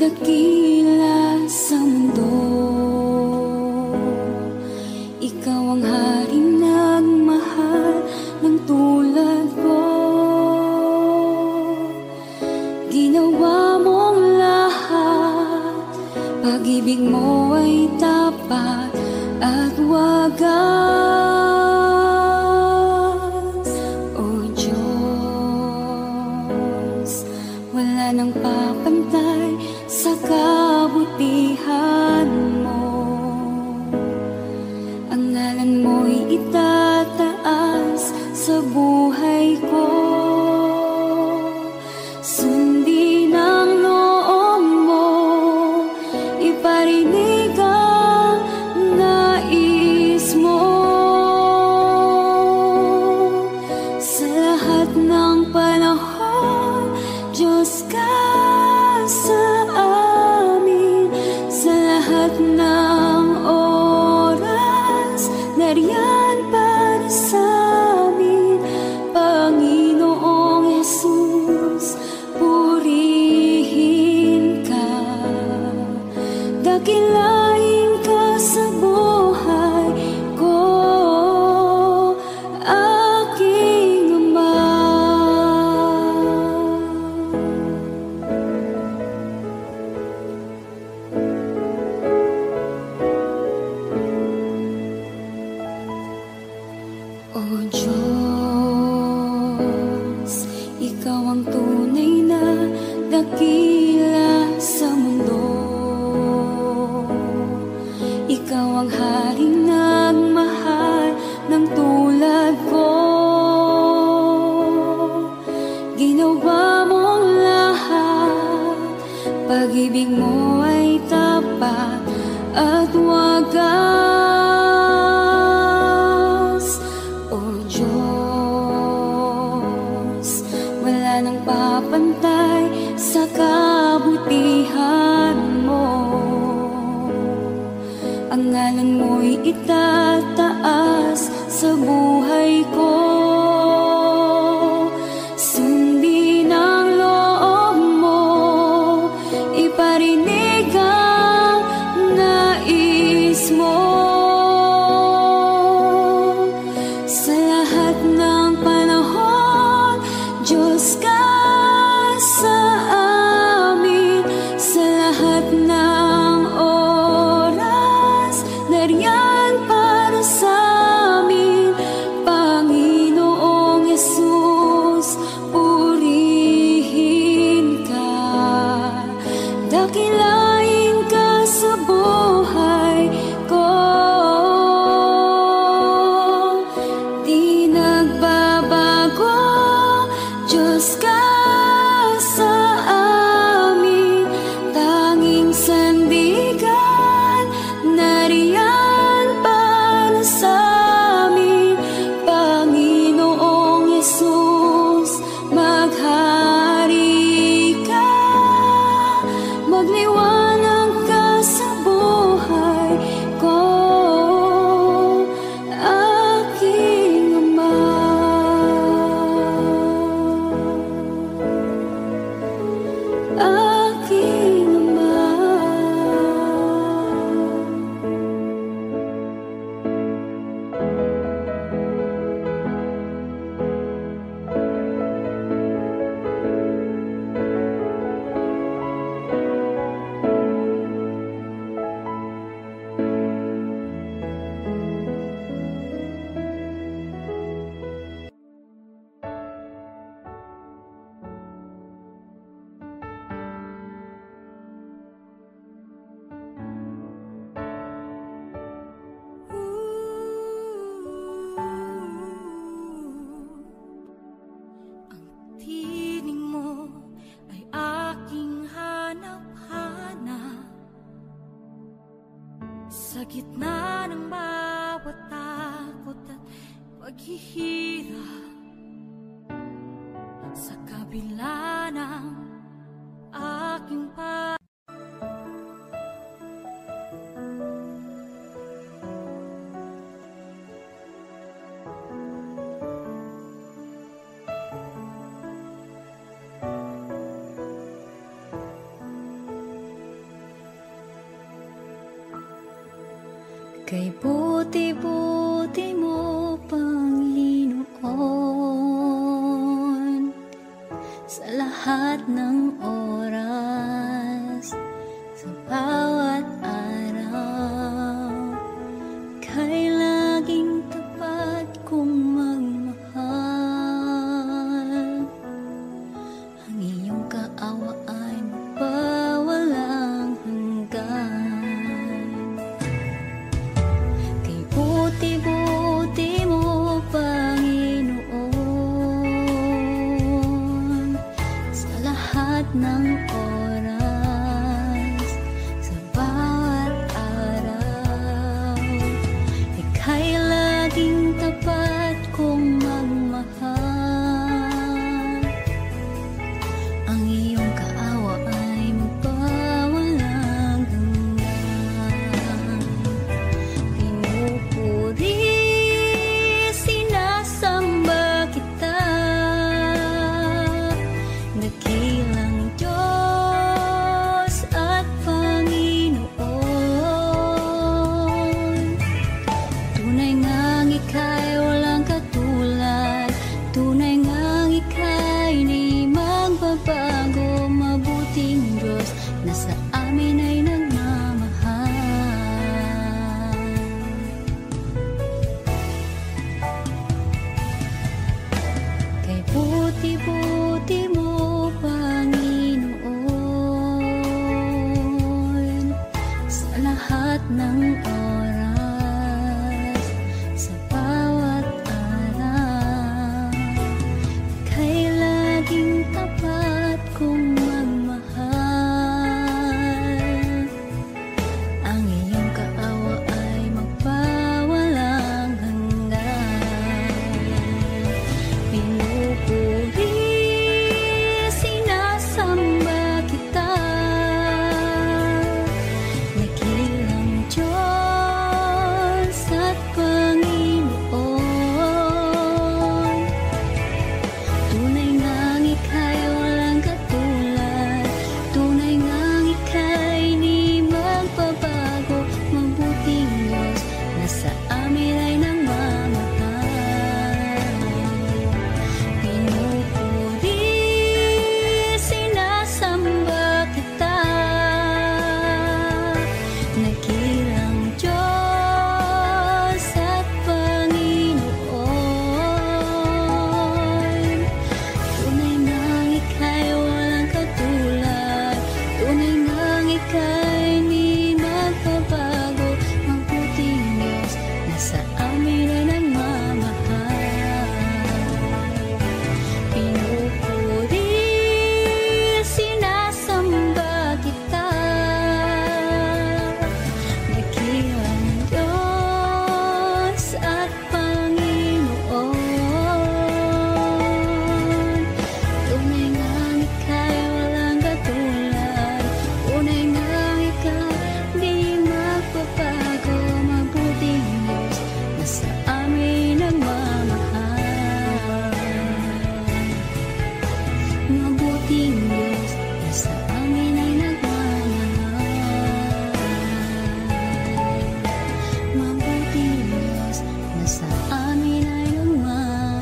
B: dakila sa mundo. Ikaw ang haring nagmahal ng tulad ko. Ginawa mong lahat, pag-ibig mo ay tapat at wagas. O Diyos, wala nang papantay sa kabutihan mo. Ang ngalan mo'y itataas sa buhay ko. Sundin ang loob mo, iparinig ang nais mo. Sa lahat ng panahon, Diyos ka sa amin. Sa lahat ng oras, nariyan para sa amin. Panginoong Jesus, purihin ka. Dakilain ka sa buhay ko, aking Ama. O Diyos, ikaw ang tunay na dakila sa mundo. Ikaw ang haring nagmahal ng tulad ko. Ginawa mong lahat, pag-ibig mo ay tapat at wagas. O Diyos, wala nang papantay sa kabutihan mo. Ang ngalan mo'y itataas sa buhay ko. Sundin ang loob mo, iparinig ang nais mo. Sa lahat ng panahon, Diyos ka sa amin. Sa lahat ng oras, nariyan para sa amin. Panginoong Jesus, purihin ka. Dakilain ka sa buhay ko. Di nagbabago, Diyos ka sa amin. Tanging sandigan, nariyan para sa amin. Panginoong Jesus, maghari ka. Magliwanag ka sa buhay ko, aking Ama. Aking Ama. Ang tinig mo ay aking hanap-hanap. Sa gitna ng bawat takot at paghihirap, sa kabila ng aking Kay buti-buti mo, Panginoon, sa lahat ng oras, sa bawat araw, kay laging tapat kong magmahal. Ang iyong kaawa ay mapawalang hanggan. Buti-buti mo, Panginoon, sa lahat ng oras, sa bawat araw, ika'y laging tapat kong magmahal. Ang iyong kaawa ay magpawalang hanggan. Pinupuri, sinasamba kita, dakilang Diyos at Panginoon. Tunay ngang ika'y walang katulad, tunay ngang ika'y di magbabago. Mabuting Diyos na sa amin ay nagmamahal. Kay buti-buti mo, Panginoon, sa lahat ng oras, sa bawat araw, kay laging tapat kong magmahal. Ang iyong kaawa ay magpawalang hanggan. Pinupuri, sinasamba kita, dakilang Diyos at Panginoon. Tunay ngang ika'y walang katulad, tunay ngang ika'y di magbabago. Mabuting Diyos na sa amin ay nagmamahal. Pinupuri, sinasamba kita, dakilang Diyos at Panginoon. Tunay ngang ika'y walang katulad, tunay ngang ika'y di magbabago. Mabuting Diyos na sa amin ay nagmamahal. Pinupuri, sinasamba kita, dakilang Diyos at Panginoon. Tunay ngang ika'y walang katulad, tunay ngang ika'y di magbabago. Mabuting Diyos na sa amin nagmamahal. Mabuting Diyos na sa amin ay nagmamahal. Mabuting Diyos na sa amin ay nagmamahal.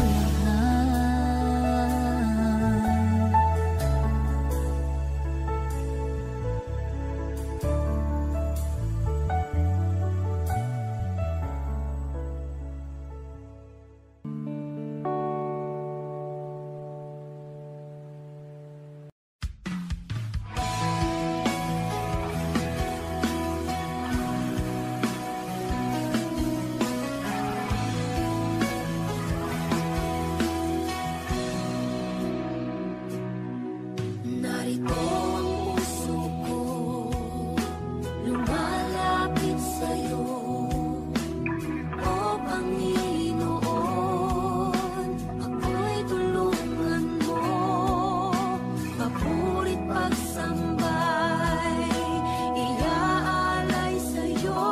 B: Narito ang puso ko, lumalapit sa'yo, O Panginoon. Ako'y tulungan mo, papurit pagsambay, iaalay sa'yo,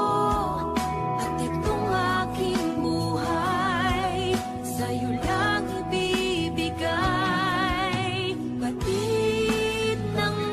B: at itong aking buhay, sa'yo lang ibibigay. Batid ng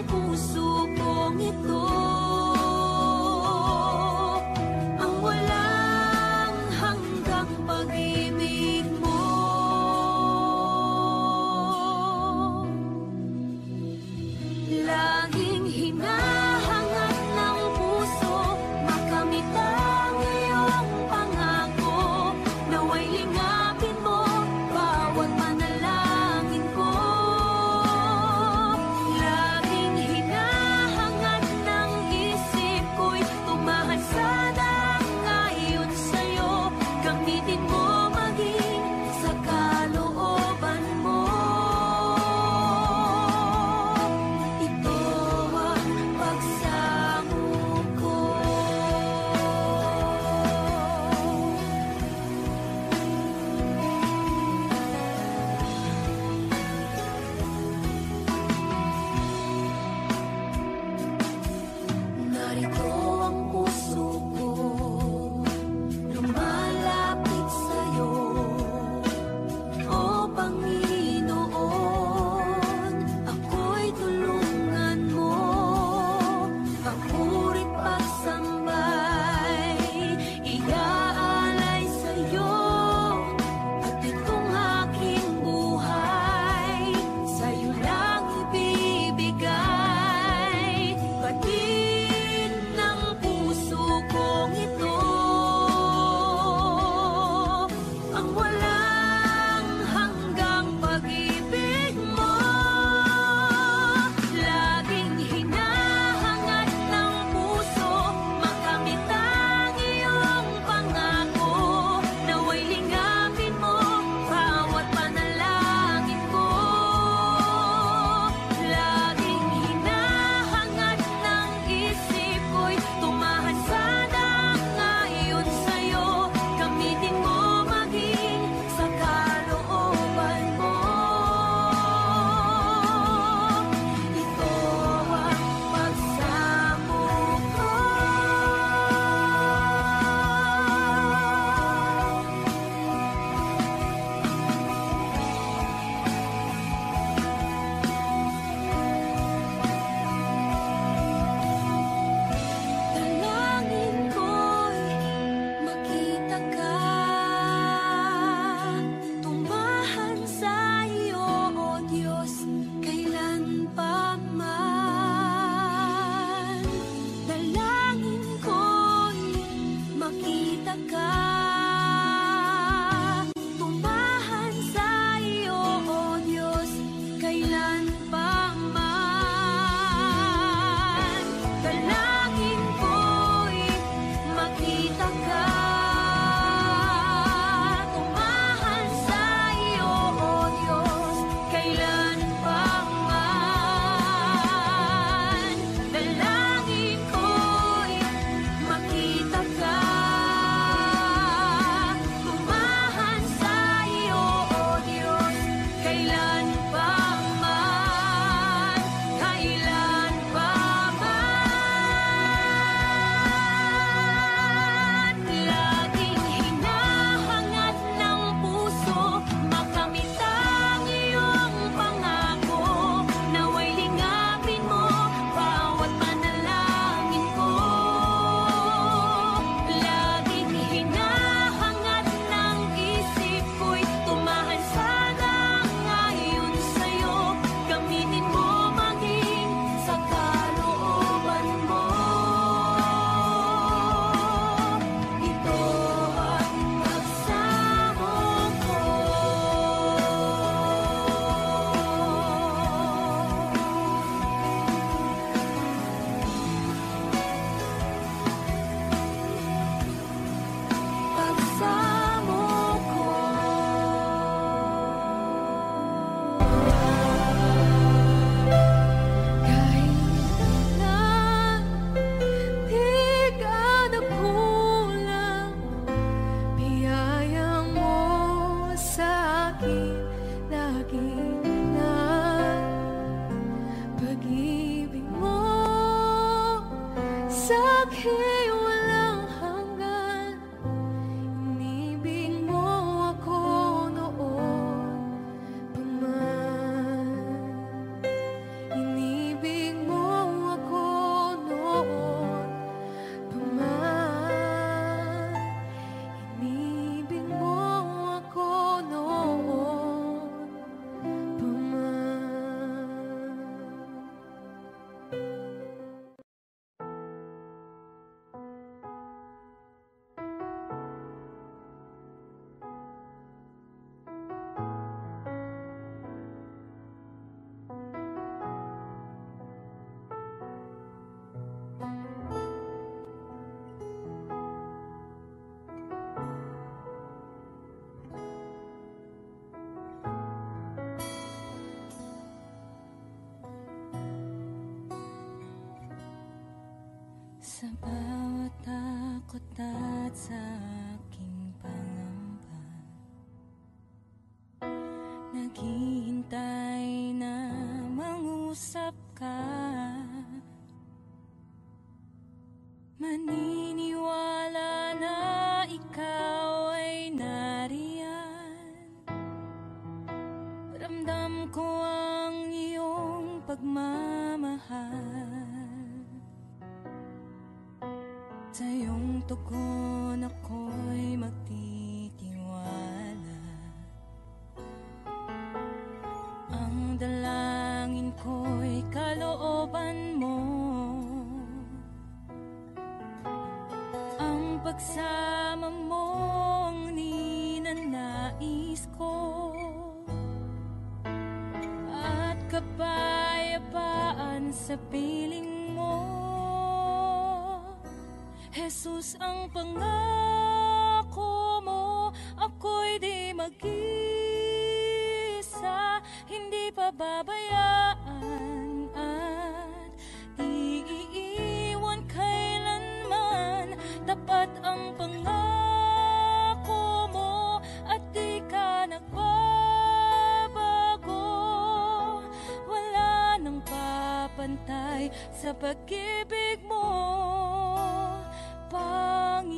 B: Sa'kin walang hanggan, inibig mo ako noon pa man. Inibig mo ako noon pa man. Inibig mo ako noon pa man. Sa bawat takot at sa aking pangamba, naghihintay na mangusap ka. Maniniwala na ikaw ay nariyan. Ramdam ko ang iyong pagmamahal. Sa iyong tugon ako'y magtitiwala. Ang dalangin ko'y kalooban mo. Ang pagsama mo ang ninanais ko. At kapayapaan sa piling mo. Jesus, ang pangako mo, ako'y di mag-isa, hindi pababayaan at di iiwan kailanman. Tapat ang pangako mo at di ka nagbabago. Wala nang papantay sa pag-ibig mo, Panginoon.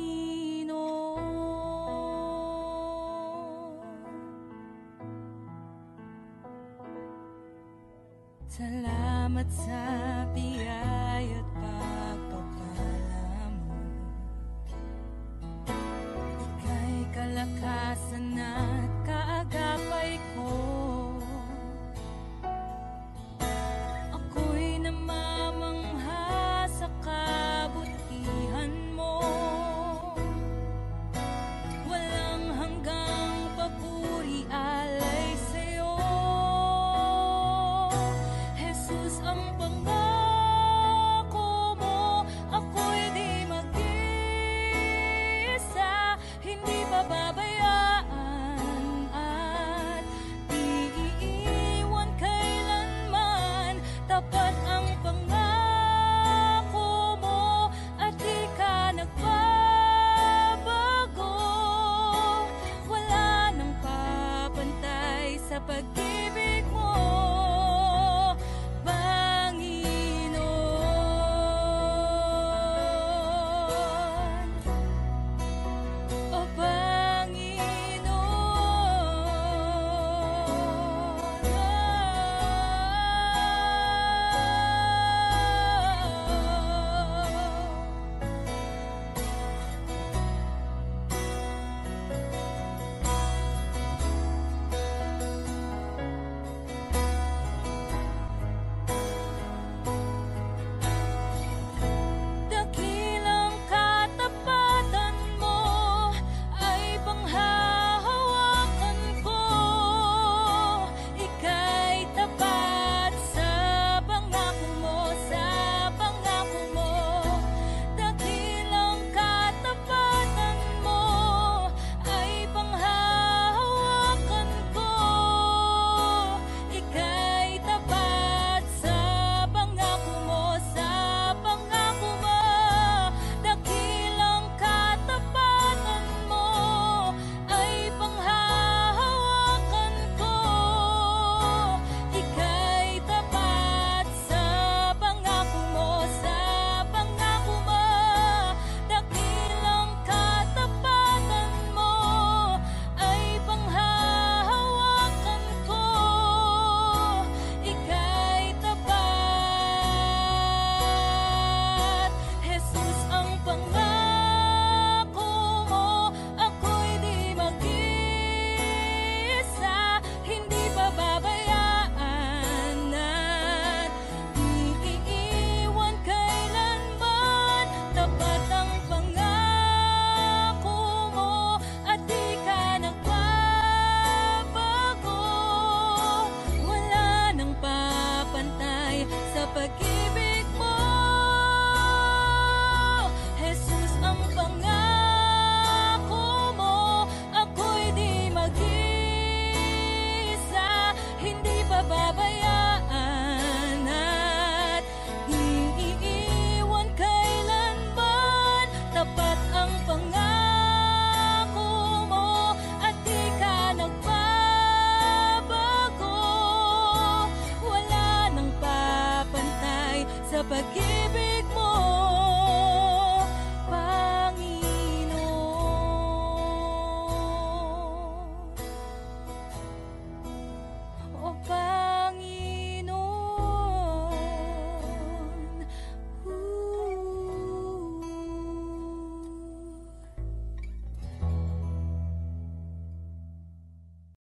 B: Salamat sa biyaya at pagpapala mo. Ika'y kalakasan at kaagapay ko. Ako'y namamangha sa kabutihan mo. Walang hanggang papuri alay sa'yo. Jesus, ang pangako mo, ako'y di mag-isa, hindi pababayaan pag-ibig mo. Jesus, ang pangako mo, ako'y di mag-isa, hindi pababayaan at iiwan kailanman. Tapat ang pangako mo at di ka nagbabago. Wala nang papantay sa pag-ibig